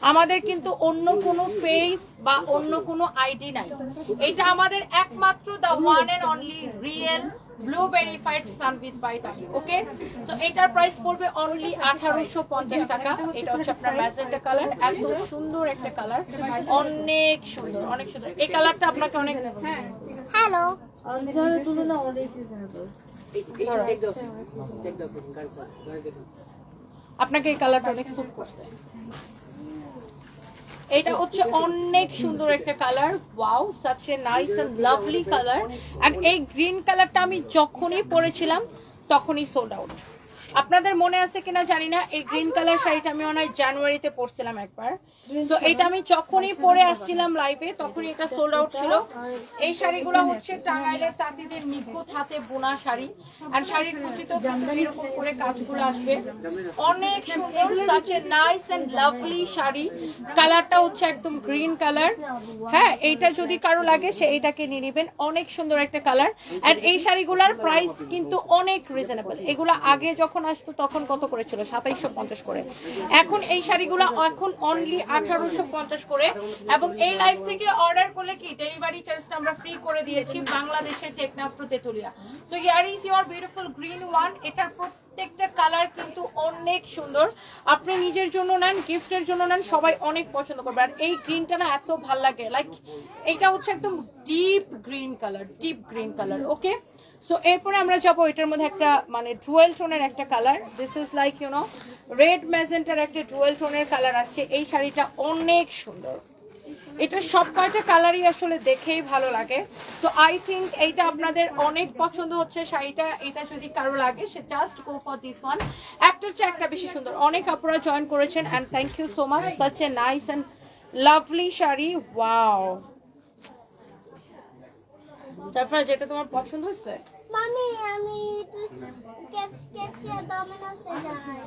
আমাদের কিন্তু অন্য কোনো পেজ বা অন্য কোনো আইডি নাই, এটা আমাদের একমাত্র the one and only real blue verified service by Tani. Okay, তো এটার প্রাইস পড়বে অনলি 1850 টাকা। এটা হচ্ছে আপনার ম্যাজেন্টা কালার, এত সুন্দর একটা কালার, অনেক সুন্দর, অনেক সুন্দর। এই কালারটা আপনাকে অনেক, হ্যালো আনসারের তুলনা অনেক রিজনেবল। আপনাকে এই কালারটা অনেক স্যুট করছে। এটা হচ্ছে অনেক সুন্দর একটা colour, wow, such a nice and lovely colour. And এই গ্রিন কালারটা আমি যখনই পরেছিলাম তখনই সোল্ড আউট। আপনাদের মনে আছে কিনা জানি না, এই গ্রিন কালার শাড়িটা আমি মনে হয় জানুয়ারিতে পরছিলাম একবার। তো এটা আমি যখনই পরে আসছিলাম লাইভে তখনই এটা সোল্ড আউট ছিল। এই শাড়িগুলো হচ্ছে টাঙ্গাইলের তাঁতিদের নিখুঁত হাতে বোনা শাড়ি, আর শাড়ির কুচিতে কিন্তু এরকম করে কাজগুলো আসবে, অনেক সুন্দর, such a nice and lovely sari. কালারটা হচ্ছে একদম গ্রিন কালার। হ্যাঁ, এইটা যদি কারো লাগে সে এইটাকে নিয়ে নেবেন, অনেক সুন্দর একটা কালার। আর এই শাড়িগুলোর প্রাইস কিন্তু অনেক রিজনেবল। এগুলো আগে যখন আসতো তখন কত করেছিল? 2750 করে। এখন এই শাড়িগুলো এখন অনলি 1850 করে। এবং এই লাইভ থেকে অর্ডার করলে কি ডেলিভারি চার্জটা আমরা ফ্রি করে দিয়েছি বাংলাদেশের Teknaf to Tetulia. So here is your beautiful green one. এটার প্রত্যেকটা কালার কিন্তু অনেক সুন্দর। আপনি নিজের জন্য নেন, গিফটের জন্য নেন, সবাই অনেক পছন্দ করবে। আর এই গ্রিনটা না এত ভাল লাগে, লাইক এটা হচ্ছে একদম deep green colour, deep green colour. Okay, so এরপরে আমরা যাবো এটার মধ্যে একটা মানে ডুয়েল টোনের একটা colour. This is like you know red ম্যাজেন্টার একটা ডুয়েল টোনের কালার আসছে। এই শাড়িটা অনেক সুন্দর, এটা সব কয়টা কালারই আসলে দেখেই ভালো লাগে। তো আই থিঙ্ক এইটা আপনাদের অনেক পছন্দ হচ্ছে শাড়িটা। এটা যদি কারো লাগে সে just go for this one. একটা হচ্ছে একটা বেশি সুন্দর, অনেক আপনারা জয়েন করেছেন and thank you so much. Such a nice and lovely sari, wow. তারপরে যেটা তোমার পছন্দ হচ্ছে, মামি আমি কেপসি আর ডমিনোসে যাই।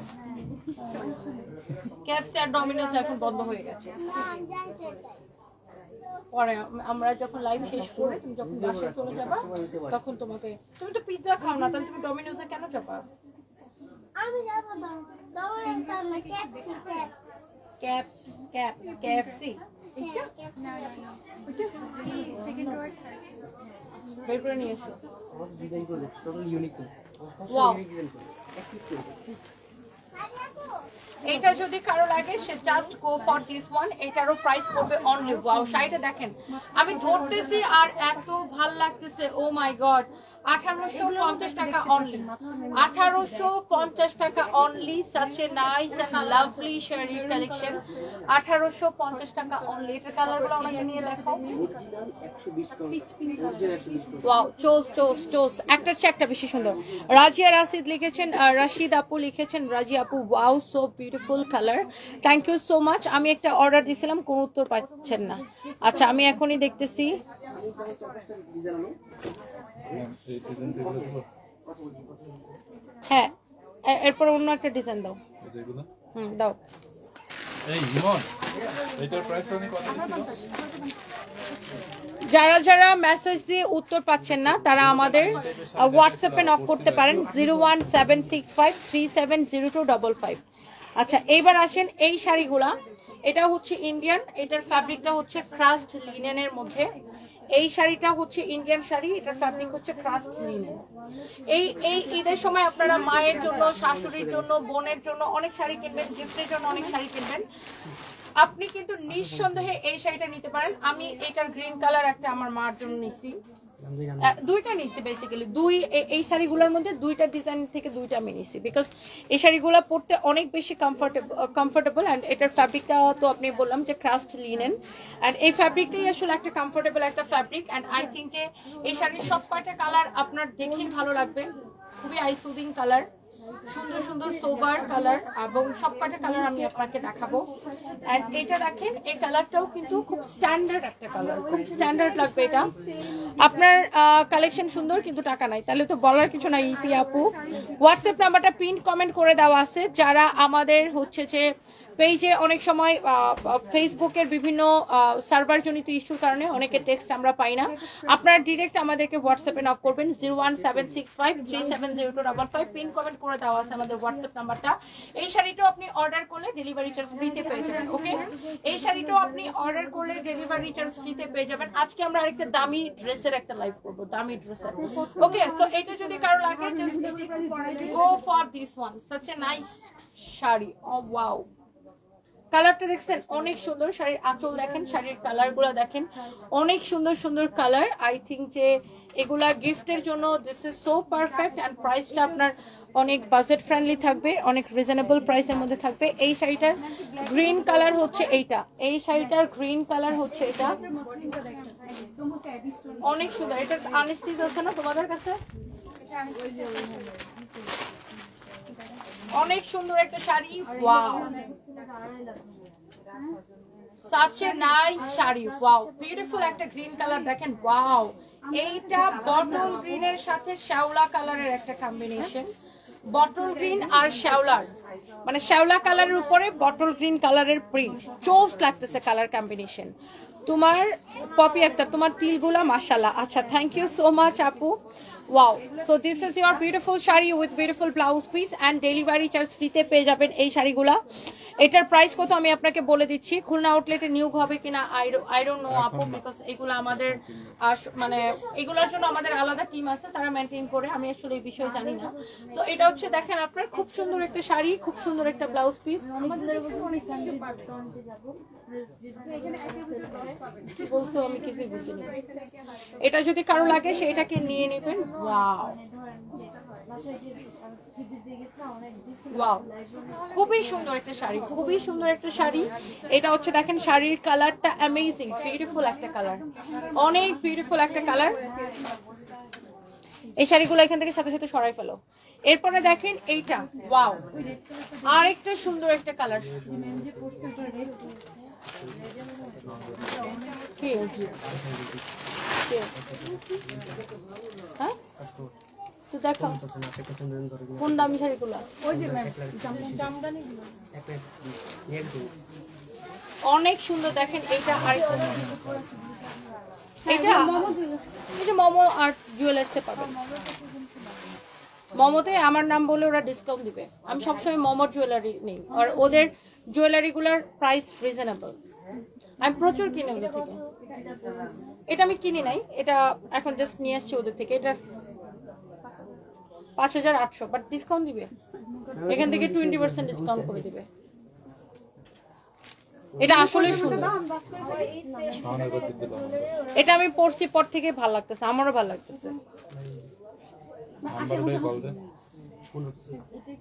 কেএফসি আর ডমিনোস এখন বন্ধ হয়ে গেছে। না যাইতে চাই। পরে আমরা যখন লাইভ শেষ করে তুমি যখন বাসায় চলে যাবা তখন তোমাকে, তুমি তো পিৎজা খাও না, তাহলে তুমি ডমিনোসে কেন যাবা? আমি যাব না ডমিনোস না কেপসি কেএফসি না এই সেকেন্ড ওয়ার্ড বের করে নিয়ে এসো। ডিজাইন করে টোটাল ইউনিক। ওয়াও, এটা যদি কারো লাগে সে just go for this one. এটারও প্রাইস পড়বে অনলি, ওয়াও, শাড়িটা দেখেন আমি ধরতেছি আর এত ভাল লাগতেছে, ও মাই গড। 1850 টাকা অনলি, 1850 টাকা only. Such a nice and lovely sari collection, 1850 টাকা অনলি। এটা কালারগুলো আমাকে নিয়ে দেখো, ওয়াও, চোস চোস চোস, একটার চেয়ে একটা বেশি সুন্দর। রাজিয়া রাশিদ লিখেছেন, রাশিদ আপু লিখেছেন, রাজি আপু, wow, so beautiful colour, thank you so much. আমি একটা অর্ডার দিছিলাম, কোনো উত্তর পাচ্ছেন না। আচ্ছা, আমি এখনই দেখতেছি। হ্যাঁ, এরপর অন্য একটা ডিজাইন দাও। দাও। যারা যারা মেসেজ দিয়ে উত্তর পাচ্ছেন না তারা আমাদের হোয়াটসঅ্যাপে নক করতে পারেন 01765370255। আচ্ছা, এইবার আসেন এই শাড়িগুলা। এটা হচ্ছে ইন্ডিয়ান, এটার ফ্যাব্রিকটা হচ্ছে ক্রাস্ট লিনেনের মধ্যে। এই শাড়িটা হচ্ছে ইন্ডিয়ান শাড়ি, এটার ফ্যাব্রিক হচ্ছে ক্রাস্ট লিনেন। এই ঈদের সময় আপনারা মায়ের জন্য, শাশুড়ির জন্য, বোনের জন্য অনেক শাড়ি কিনবেন, গিফটের জন্য অনেক শাড়ি কিনবেন। আপনি কিন্তু নিঃসন্দেহে এই শাড়িটা নিতে পারেন। আমি এটার গ্রিন কালার একটা আমার মার জন্য নিছি, দুইটা নিছি বেসিক্যালি। এই শাড়িগুলোর মধ্যে দুইটা ডিজাইন থেকে দুইটা আমি নিছি, বিকজ এই শাড়িগুলো পরতে অনেক বেশি কমফোর্টেবল। অ্যান্ড এটার ফ্যাব্রিকটা তো আপনি বললাম যে ক্রাস্ট লিনেন, অ্যান্ড এই ফ্যাব্রিকটাই আসলে একটা কমফোর্টেবল একটা ফ্যাব্রিক। অ্যান্ড আই থিঙ্ক যে এই শাড়ির সব কয়টা কালার আপনার দেখেই ভালো লাগবে, খুবই আই সুদিং কালার। সুন্দর সুন্দর সোবার কালার এবং সবকটা কালার আমি আপনাকে দেখাবো। এন্ড এটা দেখেন, এই কালারটাও কিন্তু খুব স্ট্যান্ডার্ড একটা কালার, খুব স্ট্যান্ডার্ড লাগবে এটা। আপনার কালেকশন সুন্দর কিন্তু টাকা নাই, তাহলে তো বলার কিছু নাই। ইতি আপু হোয়াটসঅ্যাপ নাম্বারটা পিন কমেন্ট করে দেওয়া আছে। যারা আমাদের হচ্ছে যে পেজে অনেক সময় ফেসবুকের বিভিন্ন সার্ভার জনিত ইস্যুর কারণে অনেকে টেক্সট আমরা পাই না, আপনারা ডিরেক্ট আমাদেরকে হোয়াটসঅ্যাপে নক করবেন 01765370255। পিন কমেন্ট করে দেওয়া আছে আমাদের হোয়াটসঅ্যাপ নাম্বারটা। এই শাড়িটাও আপনি অর্ডার করলে ডেলিভারি চার্জ ফ্রিতে পেয়ে যাবেন। ওকে, এই শাড়িটাও আপনি অর্ডার করলে ডেলিভারি চার্জ ফ্রিতে পেয়ে যাবেন। আজকে আমরা আরেকটা দামি ড্রেসের একটা লাইভ করবো, দামি ড্রেসের। ওকে, তো এটা যদি কারো লাগে just go for this one, such a nice sari. Oh wow, কালারটা দেখছেন অনেক সুন্দর। শাড়ির আঁচল দেখেন, শাড়ির কালার গুলা দেখেন, অনেক সুন্দর সুন্দর কালার। আই থিঙ্ক যে এগুলা গিফটের জন্য this is so perfect. And প্রাইসটা আপনার অনেক বাজেট ফ্রেন্ডলি থাকবে, অনেক রিজনেবল প্রাইসের মধ্যে থাকবে। এই শাড়িটার গ্রিন কালার হচ্ছে এইটা, এই শাড়িটার গ্রিন কালার হচ্ছে এটা, অনেক সুন্দর। এটা আনস্টিচ আছে না তোমাদের কাছে? অনেক সুন্দর একটা sari. Wow, such a nice sari. Wow, beautiful একটা গ্রিন কালার দেখেন। ওয়াও, এইটা বটল গ্রিনের সাথে শ্যাওলা কালারের একটা কম্বিনেশন। বটল গ্রিন আর শ্যাওলার, মানে শ্যাওলা কালারের উপরে বটল গ্রিন কালারের প্রিন্ট, চোস লাগতেছে কালার কম্বিনেশন। তোমার পপি একটা, তোমার তিলগুলা মাশাআল্লাহ। আচ্ছা, থ্যাংক ইউ সো মাচ আপু। Wow, so this is your beautiful sari with beautiful blouse piece and delivery charge ফ্রিতে পেয়ে যাবেন এই শাড়িগুলা। এটার প্রাইস কত আমি আপনাকে বলে দিচ্ছি। খুলনা আউটলেটে নিয়োগ হবে কিনা আই ডোন্ট নো আপু, বিকজ এগুলো আমাদের মানে এগুলোর জন্য আমাদের আলাদা টিম আছে, তারা মেনটেন করে, আমি আসলে এই বিষয়ে জানি না। তো এটা হচ্ছে দেখেন আপনার খুব সুন্দর একটা শাড়ি, খুব সুন্দর একটা ব্লাউজ পিস। কি বলছো আমি কিছুই বুঝিনি। এটা যদি কারো লাগে সেটাকে নিয়ে নেবেন। ওয়াও ওয়াও, খুবই সুন্দর একটা শাড়ি, খুবই সুন্দর একটা শাড়ি। এটা হচ্ছে দেখেন শাড়ির কালারটা অ্যামেজিং, বিউটিফুল একটা কালার, অনেক বিউটিফুল একটা কালার। এই শাড়িগুলো এখান থেকে সাথে সাথে সরাই ফেলো। এরপরে দেখেন এইটা, ওয়াও, আরেকটা সুন্দর একটা কালার। হ্যাঁ, তো দেখো কোন দামি শাড়িগুলো, ওই যে জামদানিগুলো অনেক সুন্দর দেখেন। এইটা আরেকটা, এটা এই যে মোমো আর্ট জুয়েলার্সে পাবেন। মোমোতে আমার নাম বলে ওরা ডিসকাউন্ট দিবে। আমি সবসময় মোমোর জুয়েলারি নিই, আর ওদের জুয়েলারিগুলোর প্রাইস রিজনেবল। আমি প্রচুর কিনি ওদের থেকে। এটা আমি কিনি নাই, এটা এখন জাস্ট নিয়ে আসছি ওদের থেকে। এটা 5800, বাট ডিসকাউন্ট দিবে এখান থেকে, 20% ডিসকাউন্ট করে দিবে। এটা আসলে সুন্দর, এটা আমি পরছি পর থেকে ভালো লাগতেছে, আমারও ভালো লাগতেছে।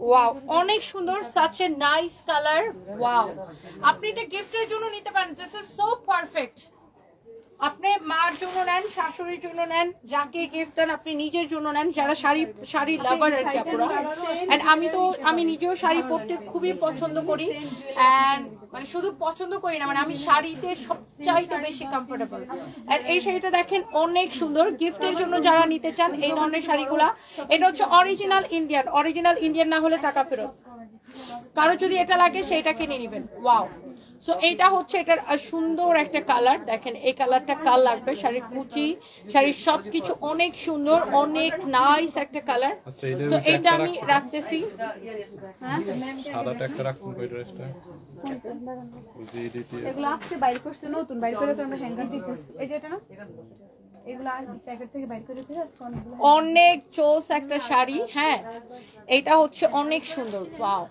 ওয়াও, অনেক সুন্দর, such a nice colour. Wow, আপনি এটা গিফটের জন্য নিতে পারেন। This is so perfect. আপনি মার জন্য নেন, শাশুড়ির জন্য নেন, যাকে গিফট দেন আপনি নিজের জন্য নেন, যারা শাড়ি লাভার আর কি আপনারা। এন্ড আমি নিজেও শাড়ি পরতে খুবই পছন্দ করি। এন্ড মানে শুধু পছন্দ করি না, মানে আমি শাড়িতে সবচাইতে বেশি কমফোর্টেবল। আর এই শাড়িটা দেখেন অনেক সুন্দর, গিফটের জন্য যারা নিতে চান এই ধরনের শাড়িগুলা। এটা হচ্ছে অরিজিনাল ইন্ডিয়ান না হলে টাকা ফেরত। কারো যদি এটা লাগে সেটা কিনে নেবেন। ওয়াও, সো এইটা হচ্ছে এটার সুন্দর একটা কালার দেখেন। এই কালারটা কাল লাগবে, শাড়ির কুচি, শাড়ির সবকিছু অনেক সুন্দর, অনেক নাইস একটা কালার। সো এইটা আমি রাখতেছি। সাদাটা একটা রাখছেন কই ড্রেসটা? এগুলো আজকে বাইরে করতে, নতুন বাইরে করে তো আমরা হ্যাঙ্গার দিতেছি। এই যে এটা না, এগুলো প্যাকেট থেকে বাইরে করে দিতে অনেক চোস একটা শাড়ি। হ্যাঁ, এইটা হচ্ছে অনেক সুন্দর। Wow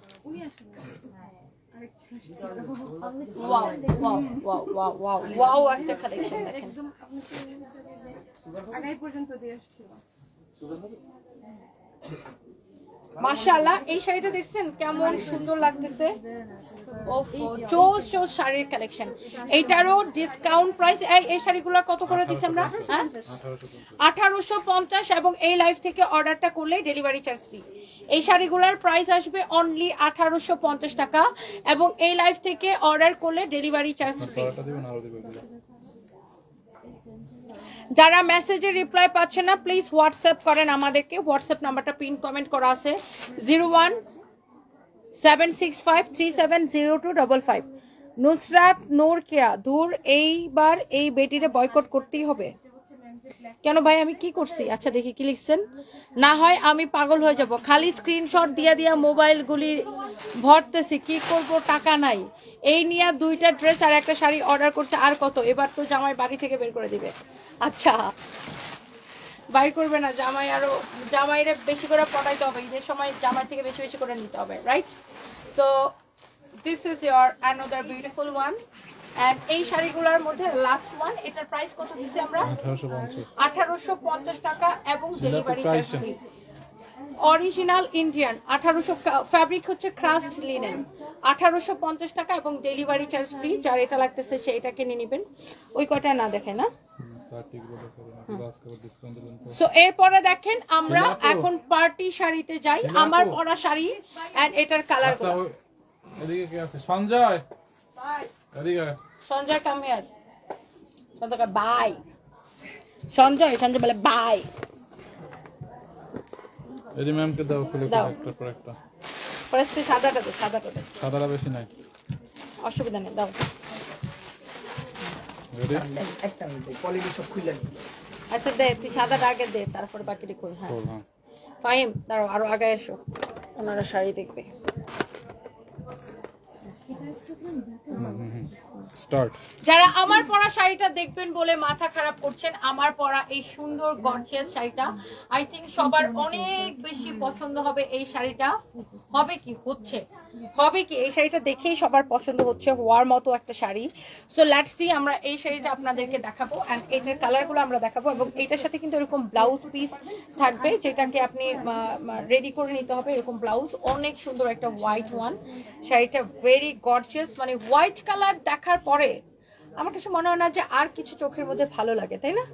wow wow wow wow wow wow, একটা কালেকশন দেখেন। আগাই পর্যন্ত দিয়ে আসছিল মাশাআল্লাহ। এই শাড়িটা দেখছেন কেমন সুন্দর লাগতেছে। চোস শাড়ির কালেকশন। এইটারও discount price. এই শাড়িগুলো কত করে দিচ্ছি আমরা? হ্যাঁ, 1850। এবং এই লাইভ থেকে অর্ডারটা করলে ডেলিভারি চার্জ ফ্রি। এই শাড়িগুলোর প্রাইস আসবে অনলি 1850 টাকা এবং এই লাইভ থেকে অর্ডার করলে ডেলিভারি চার্জ ফ্রি। যারা মেসেজে রিপ্লাই পাচ্ছে না প্লিজ হোয়াটসঅ্যাপ করেন আমাদেরকে। হোয়াটসঅ্যাপ নাম্বারটা পিন কমেন্ট করা আছে 017653702555। নুসরাত নূর কেয়া ধুর এইবার এই বেটিরে বয়কট করতেই হবে। কেন ভাই আমি কি করছি? আচ্ছা দেখি কি লিখছেন। না হয় আমি পাগল হয়ে যাব, খালি স্ক্রিনশট দিয়া দিয়া মোবাইলগুলি ভরতেছি, কি করব টাকা নাই। এই নিয়ে 2টা ড্রেস আর একটা শাড়ি অর্ডার করছে, আর কত? এবার তো জামাই বাড়ি থেকে বের করে দিবে। আচ্ছা বাইর করবে না জামাই, আরো জামাইরে বেশি করে পটাইতে হবে, ঈদের সময় জামাই থেকে বেশি বেশি করে নিতে হবে, right? So this is your another beautiful one. And এই শাড়িগুলোর মধ্যে লাস্ট ওয়ান, এটার প্রাইস কত দিছি আমরা? 1850 টাকা এবং delivery charge free. Original Indian 1800, fabric হচ্ছে ক্রাস্ট লিনেন, 1850 টাকা এবং ডেলিভারি চার্জ ফ্রি। যার এটা লাগতেছে সে এটা কিনে নেবেন। ওই কয়টা না দেখে না। সো এরপরে দেখেন আমরা এখন পার্টি শাড়িতে যাই। আমার পরা শাড়ি এন্ড এটার কালার গুলো। এদিকে কি আছে? সঞ্জয় এদিকে। Sanjay come here. Sanjay bye. Sanjay বলে বাই। এদি ম্যাম কে দাও, খুলে একটা পর একটা। পরে সাদাটা দে, সাদাটা বেশি নাই, অসুবিধা নেই, দাও। রেডি? একটা মিনিট কোয়ালিটি সব খুলে নিই। আচ্ছা দে, তুই সাদাটা আগে দে, তারপর বাকিটা কর। হ্যাঁ হ্যাঁ ফাহিম দাঁড়াও, আরো আগে এসো, ওনারা শাড়ি দেখবে। স্টার্ট। যারা আমার পরা শাড়িটা দেখবেন বলে মাথা খারাপ করছেন, আমার পরা এই সুন্দর গর্জিয়াস শাড়িটা আই থিংক সবার অনেক বেশি পছন্দ হবে। এই শাড়িটা হবে কি এই শাড়িটা দেখেই সবার পছন্দ হচ্ছে, হওয়ার মতো একটা শাড়ি। সো লেটস সি, আমরা এই শাড়িটা আপনাদেরকে দেখাবো এন্ড এটার কালারগুলো আমরা দেখাবো এবং এটার সাথে কিন্তু এরকম ব্লাউজ পিস থাকবে যেটাকে আপনি রেডি করে নিতে হবে। এরকম ব্লাউজ, অনেক সুন্দর একটা হোয়াইট ওয়ান। শাড়িটা ভেরি গর্জিয়াস, মানে হোয়াইট কালার দেখার পরে আমার কাছে মনে হয় না যে আর কিছু চোখের মধ্যে ভালো লাগে, তাই না?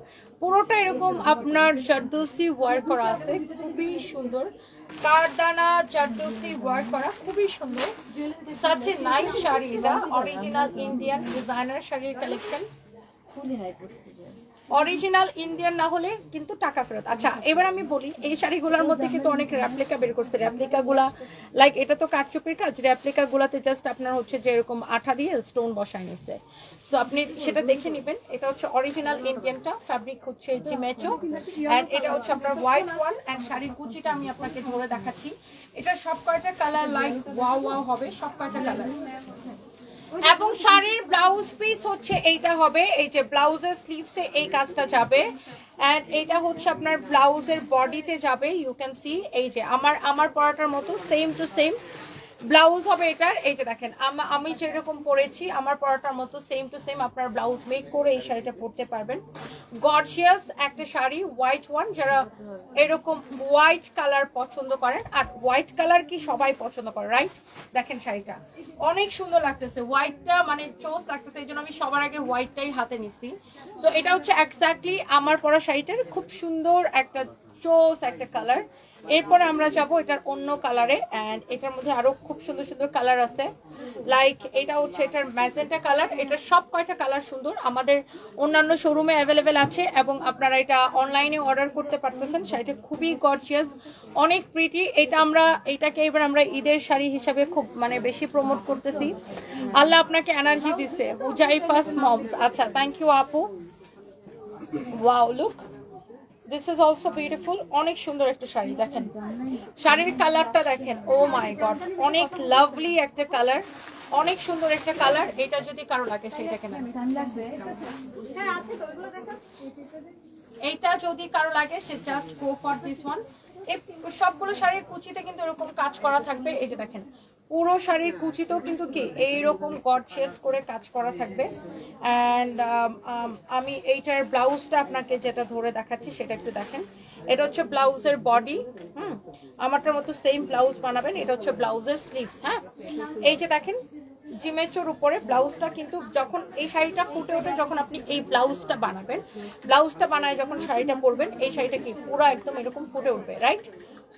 পুরোটা এরকম আপনার জারদোসি ওয়ার্ক করা আছে, খুবই সুন্দর। কারদানা জারদোসি ওয়ার্ক করা, খুবই সুন্দর। Such a nice sari. এটা অরিজিনাল ইন্ডিয়ান ডিজাইনার শাড়ির কালেকশন। অরিজিনাল ইন্ডিয়ান না হলে কিন্তু টাকা ফেরত। আচ্ছা এবার আমি বলি, এই শাড়িগুলোর মধ্যে কিন্তু অনেক রেপ্লিকা বের করছে। রেপ্লিকা গুলা লাইক এটা তো কারচুপির কাজ, রেপ্লিকা গুলাতে জাস্ট আপনার হচ্ছে যে এরকম আঠা দিয়ে স্টোন বসায় নিছে। সো আপনি সেটা দেখে নেবেন। এটা হচ্ছে অরিজিনাল ইন্ডিয়ানটা, ফ্যাব্রিক হচ্ছে জিমেচো এন্ড এটা হচ্ছে আপনার হোয়াইট ওয়ান। এন্ড শাড়ির কুচিটা আমি আপনাকে ধরে দেখাচ্ছি। এটা সব কয়টা কালার লাইক ওয়াও ওয়াও হবে, সব কয়টা কালার। এবং শাড়ির ব্লাউজ পিস হচ্ছে এইটা হবে, এই যে ব্লাউজের স্লিভসে এই কাজটা যাবে এন্ড এটা হচ্ছে আপনার ব্লাউজের বডিতে যাবে। ইউ ক্যান সি এই যে আমার পরাটার মতো সেম টু সেম ব্লাউজ হবে এটার। এই যে দেখেন আমি যেরকম পরেছি আমার পরাটার মতো সেম টু সেম আপনার ব্লাউজ মেক করে এই শাড়িটা পরতে পারবেন। গর্জিয়াস একটা শাড়ি, হোয়াইট ওয়ান। যারা এরকম হোয়াইট কালার পছন্দ করেন, আর হোয়াইট কালার কি সবাই পছন্দ করে, রাইট? দেখেন শাড়িটা অনেক সুন্দর লাগতেছে, হোয়াইটটা মানে চোস লাগতেছে, এই জন্য আমি সবার আগে হোয়াইটটাই হাতে নিছি। সো এটা হচ্ছে এক্স্যাক্টলি আমার পরা শাড়িটার খুব সুন্দর একটা চোস একটা কালার। এরপরে আমরা যাব এটার অন্য কালারে এন্ড এটার মধ্যে আরো খুব সুন্দর সুন্দর কালার আছে। লাইক এটা হচ্ছে এটার ম্যাজেন্টা কালার। এটার সব কয়টা কালার সুন্দর, আমাদের অন্যান্য শোরুমে অ্যাভেলেবেল আছে এবং আপনারা এটা অনলাইনে অর্ডার করতে পারতেছেন। শাড়িটা খুবই গর্জিয়াস, অনেক প্রিটি। এটাকে এবার আমরা ঈদের শাড়ি হিসাবে খুব মানে বেশি প্রমোট করতেছি। আল্লাহ আপনাকে এনার্জি দিছে। হুজাইফাস মমস, আচ্ছা থ্যাংক ইউ আপু। Wow look, this is also beautiful. অনেক সুন্দর একটা শাড়ি, দেখেন শাড়ির কালারটা দেখেন, ও মাই গড, অনেক লাভলি একটা কালার, অনেক সুন্দর একটা কালার। এটা যদি কারো লাগে সেইটাকে নেন, এইটা যদি কারো লাগে সে just go for this one. এই সবগুলো শাড়ির কুচিতে কিন্তু এরকম কাজ করা থাকবে। এই যে দেখেন পুরো শাড়ির কুচিতেও কিন্তু কি এইরকম গর্জিয়াস করে কাজ করা থাকবে। অ্যান্ড আমি এইটার ব্লাউজটা আপনাকে যেটা ধরে দেখাচ্ছি সেটা একটু দেখেন। এটা হচ্ছে ব্লাউজের বডি, আমারটার মতো সেম ব্লাউজ বানাবেন। এটা হচ্ছে ব্লাউজের স্লিভস। হ্যাঁ এই যে দেখেন জিমেচোর উপরে ব্লাউজটা কিন্তু যখন এই শাড়িটা ফুটে ওঠে, যখন আপনি এই ব্লাউজটা বানাবেন, ব্লাউজটা বানায় যখন শাড়িটা পরবেন, এই শাড়িটা কি পুরো একদম এরকম ফুটে উঠবে, রাইট?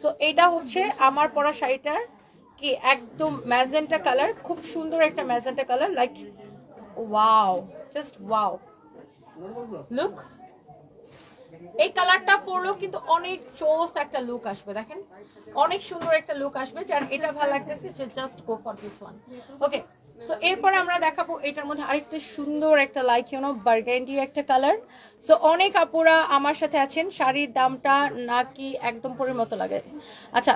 সো এটা হচ্ছে আমার পরা শাড়িটার কি একদম ম্যাজেন্টা কালার, খুব সুন্দর একটা magenta colour, like wow, just wow, look. এই কালারটা পরলেও কিন্তু অনেক চোস একটা লুক আসবে, দেখেন অনেক সুন্দর একটা লুক আসবে। যার এটা ভালো লাগতেছে just go for this one. Okay, so এরপরে আমরা দেখাবো এটার মধ্যে আরেকটা সুন্দর একটা লাইক বার্গান্ডি একটা কালার। সো অনেক আপুরা আমার সাথে আছেন, শাড়ির দামটা নাকি একদম পরির মতো লাগে। আচ্ছা,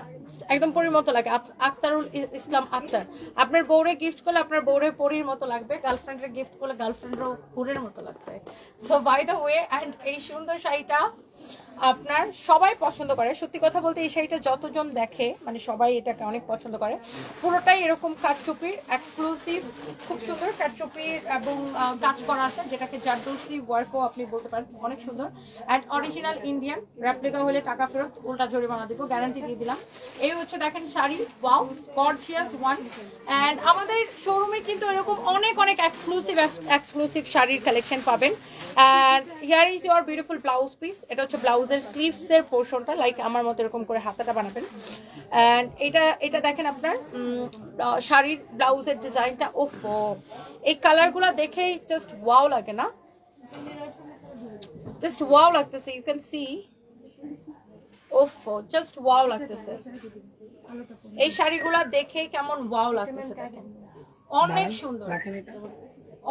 একদম পরির মতো লাগে। আক্তারুল ইসলাম আক্তার, আপনার বউরে গিফট করলে আপনার বউরে পরির মতো লাগবে, গার্লফ্রেন্ডের গিফট করলে গার্লফ্রেন্ডেরও পুরের মতো লাগবে। So by the way, and এই সুন্দর শাড়িটা আপনার সবাই পছন্দ করে। সত্যি কথা বলতে এই শাড়িটা যতজন দেখে মানে সবাই এটাকে অনেক পছন্দ করে। পুরোটাই এরকম কাটচুপির এক্সক্লুসিভ, খুব সুন্দর কাটচুপির এবং কাজ করা আছে, যেটাকে জারদৌসি ওয়ার্কও আপনি বলতে পারেন, অনেক সুন্দর। অ্যান্ড অরিজিনাল ইন্ডিয়ান, রেপ্লিকা হলে টাকা ফেরত, উল্টা জরিমানা দিব, গ্যারান্টি দিয়ে দিলাম। এই হচ্ছে দেখেন sari, wow gorgeous one. And আমাদের শোরুমে কিন্তু এরকম অনেক অনেক এক্সক্লুসিভ শাড়ির কালেকশন পাবেন। And here is your beautiful blouse piece. এটা হচ্ছে ব্লাউজের স্লিভসের পোর্শনটা, লাইক আমার মতো এরকম করে হাতাটা বানাবেন। অ্যান্ড এটা দেখেন আপনার শাড়ির ব্লাউজের ডিজাইনটা, ওফ, এই কালারগুলো দেখেই জাস্ট ওয়াও লাগে না, জাস্ট ওয়াও লাগতেছে। ইউ ক্যান সি, ওফ, জাস্ট ওয়াও লাগতেছে। এই শাড়িগুলা দেখেই কেমন ওয়াও লাগতেছে, দেখেন অনেক সুন্দর,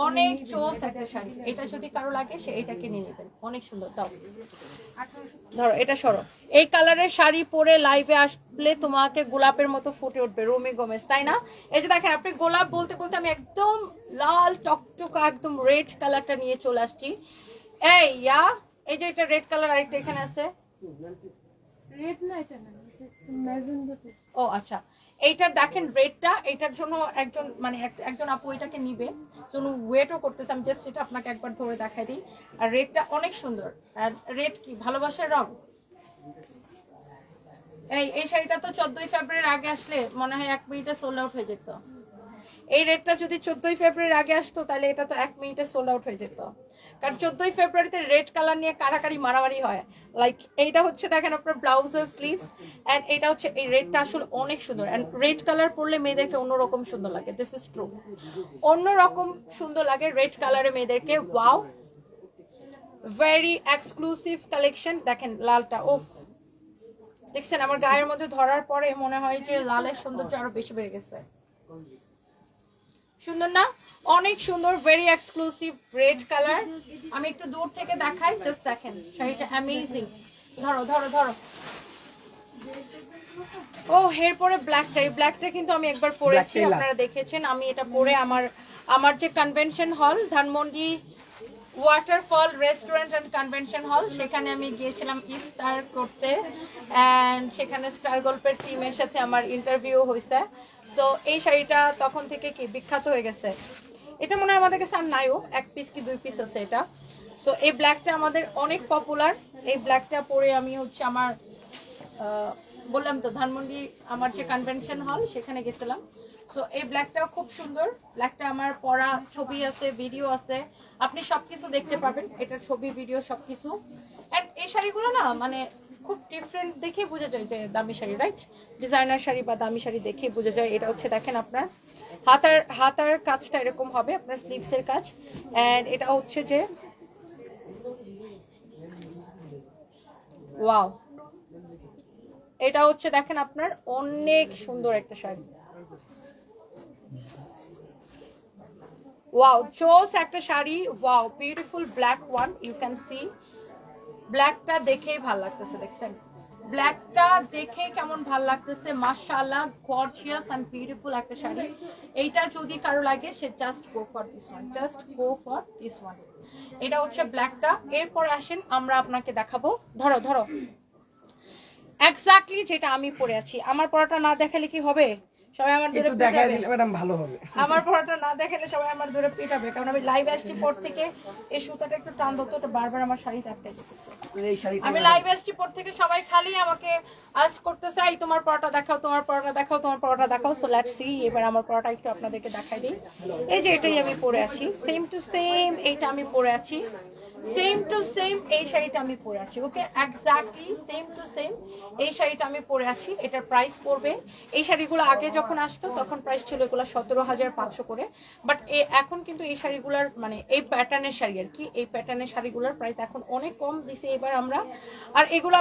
অনেক চোস একটা শাড়ি। এটা যদি কারো লাগে সে এটাকে নিয়ে নেবেন, অনেক সুন্দর। দাও ধরো, এটা সরো। এই কালারের শাড়ি পরে লাইভে আসলে তোমাকে গোলাপের মতো ফুটে উঠবে, রোমি গোমেজ, তাই না? এই যে দেখেন, আপনি গোলাপ বলতে বলতে আমি একদম লাল টকটকা একদম রেড কালারটা নিয়ে চলে আসছি। এই এই যে এটা রেড কালার, আরেকটা এখানে আছে, রেড না, এটা না, ম্যাজেন্টা। ও আচ্ছা, এইটা দেখেন রেডটা, এটার জন্য একজন আপু এটাকে নিবে, ওয়েটও করতেছে। আমি জাস্ট এটা আপনাকে একবার ধরে দেখাই দিই। আর রেডটা অনেক সুন্দর। আর রেড কি ভালোবাসার রং। এই শাড়িটা তো 14ই ফেব্রুয়ারির আগে আসলে মনে হয় 1 মিনিটে সোল্ড আউট হয়ে যেত। এই রেডটা যদি 14ই ফেব্রুয়ারির আগে আসতো তাহলে এটা তো 1 মিনিটে সোল্ড আউট হয়ে যেত। কারণ 14ই ফেব্রুয়ারিতে রেড কালার নিয়ে কারাকারি মারামারি হয়। লাইক এইটা হচ্ছে দেখেন আপনার ব্লাউজের স্লিভস, এন্ড এটা হচ্ছে, এই রেডটা আসলে অনেক সুন্দর। এন্ড রেড কালার পরলে মেয়েদেরকে অন্যরকম সুন্দর লাগে, দিস ইজ ট্রু, অন্যরকম সুন্দর লাগে রেড কালারে মেয়েদেরকে। Wow, very exclusive collection. দেখেন লালটা, ওফ, দেখছেন আমার গায়ের মধ্যে ধরার পরে মনে হয় যে লালের সৌন্দর্য আরো বেশি বেড়ে গেছে। সুন্দর না? অনেক সুন্দর, ভেরি এক্সক্লুসিভ রেড কালার। আমি একটু দূর থেকে দেখাই, জাস্ট দেখেন শাড়িটা অ্যামেজিং। ধরো ধরো ধরো। ও, এরপরে ব্ল্যাকটা, এই ব্ল্যাকটা কিন্তু আমি একবার পরেছি, আপনারা দেখেছেন। আমি এটা পরে আমার যে convention hall, Dhanmondi waterfall restaurant and convention hall, সেখানে আমি গিয়েছিলাম ইফতার করতে, এন্ড সেখানে স্টার গল্পের টিমের সাথে আমার ইন্টারভিউ হয়েছে। সো এই শাড়িটা তখন থেকে কি বিখ্যাত হয়ে গেছে। এটা মনে হয় আমাদের কাছে আর নাইও, 1 পিস কি 2 পিস আছে এটা। সো এই ব্ল্যাকটা আমাদের অনেক পপুলার। এই ব্ল্যাকটা পরে আমি হচ্ছে আমার বললাম তো ধানমন্ডি আমার যে কনভেনশন হল সেখানে গেছিলাম। সো এই ব্ল্যাকটাও খুব সুন্দর। ব্ল্যাকটা আমার পরা ছবি আছে, ভিডিও আছে, আপনি সবকিছু দেখতে পাবেন, এটার ছবি ভিডিও সবকিছু। এন্ড এই শাড়িগুলো না মানে খুব ডিফারেন্ট দেখে বোঝা যায় যে দামি শাড়ি, রাইট? ডিজাইনার শাড়ি বা দামি শাড়ি দেখে বোঝা যায়। এটা হচ্ছে দেখেন আপনার হাতার কাজটা এরকম হবে, আপনার স্লিভস এর কাজ। এন্ড এটা হচ্ছে যে ওয়াও, এটা হচ্ছে দেখেন আপনার অনেক সুন্দর একটা শাড়ি। ওয়াও, চোস একটা sari. Wow, beautiful black one, you can see. ব্ল্যাকটা দেখেই ভালো লাগতেছে, দেখছেন ব্ল্যাকটা দেখে কেমন ভালো লাগতেছে, মাশাআল্লাহ, গর্জিয়াস এন্ড বিউটিফুল একটা শাড়ি। এইটা যদি কারো লাগে সে just go for this one, just go for this one. এটা হচ্ছে ব্ল্যাকটা। এরপর আসেন আমরা আপনাকে দেখাবো, ধরো ধরো, এক্স্যাক্টলি যেটা আমি পরে আছি। আমার পরাটা না দেখালে কি হবে? সবাই আমার ধরে দেখাই দিলে ম্যাডাম ভালো হবে। আমার পরাটা না দেখালে সবাই আমার ধরে পিটাবে, কারণ আমি লাইভ আসছি পর থেকে এই সুতাটা একটু টান ধরতো, তো বারবার আমার শাড়ি আটকে যেতেছে। এই শাড়িটা আমি লাইভ আসছি পর থেকে সবাই খালি আমাকে আস্ক করতেছে, এই তোমার পরাটা দেখাও, তোমার পরাটা দেখাও, তোমার পরাটা দেখাও। সো লেটস সি, এবার আমার পরাটা একটু আপনাদেরকে দেখাই দিই। এই যে এটাই আমি পরে আছি, সেম টু সেম এইটা আমি পরে আছি। সেম টু সেম এই শাড়িটা আমি পরে আছি, ওকে এক্স্যাক্টলি সেম টু সেম এই শাড়িটা আমি পরে আছি। এটার প্রাইস পড়বে, এই শাড়িগুলো আগে যখন আসতো তখন প্রাইস ছিল এগুলো 17,500 করে, বাট এখন কিন্তু এই শাড়িগুলোর মানে এই প্যাটার্নের শাড়ি আর কি, এই প্যাটার্নের শাড়িগুলোর প্রাইস এখন অনেক কম দিছি এবার আমরা। আর এগুলো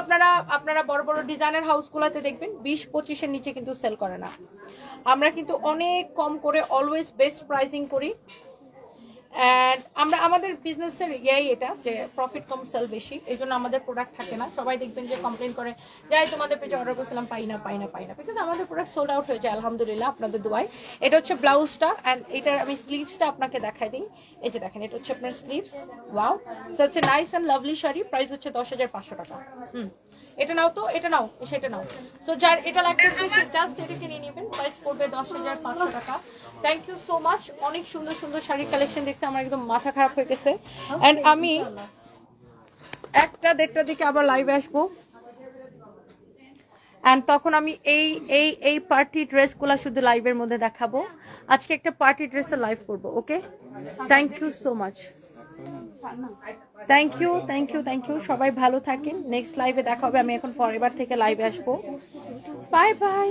আপনারা বড় বড় ডিজাইনার হাউসগুলোতে দেখবেন 20-25-এর নিচে কিন্তু সেল করে না। আমরা কিন্তু অনেক কম করে অলওয়েজ বেস্ট প্রাইসিং করি। অ্যান্ড আমরা আমাদের বিজনেসের এটা যে প্রফিট কম সেল বেশি, এই জন্য আমাদের প্রোডাক্ট থাকে না। সবাই দেখবেন যে কমপ্লেন করে যাই তোমাদের পেজে অর্ডার করছিলাম পাই না, বিকজ আমাদের প্রোডাক্ট সোল্ড আউট হয়ে যায় আলহামদুলিল্লাহ আপনাদের দোয়ায়। এটা হচ্ছে ব্লাউজটা, অ্যান্ড এটার আমি স্লিভসটা আপনাকে দেখাই দিই। এই যে দেখেন, এটা হচ্ছে আপনার sleeves. Wow, such a nice and lovely sari. Price হচ্ছে 10,500 টাকা। এটা নাও তো, এটা নাও, সেটা নাও। সো যার এটা লাগবে জাস্ট এটাকে নিয়ে নেবেন, প্রাইস পড়বে 10,500 টাকা। Thank you so much. অনেক সুন্দর সুন্দর শাড়ির কালেকশন দেখতে আমার একদম মাথা খারাপ হয়ে গেছে। এন্ড আমি 1-1:30টার দিকে আবার লাইভে আসবো, এন্ড তখন আমি এই পার্টি ড্রেসগুলো শুধু লাইভের মধ্যে দেখাবো। আজকে একটা পার্টি ড্রেসের লাইভ করবো, okay? Thank you so much. Thank you. সবাই ভালো থাকেন। নেক্সট লাইভে দেখা হবে। আমি এখন ফরএভার থেকে লাইভে আসবো। Bye bye.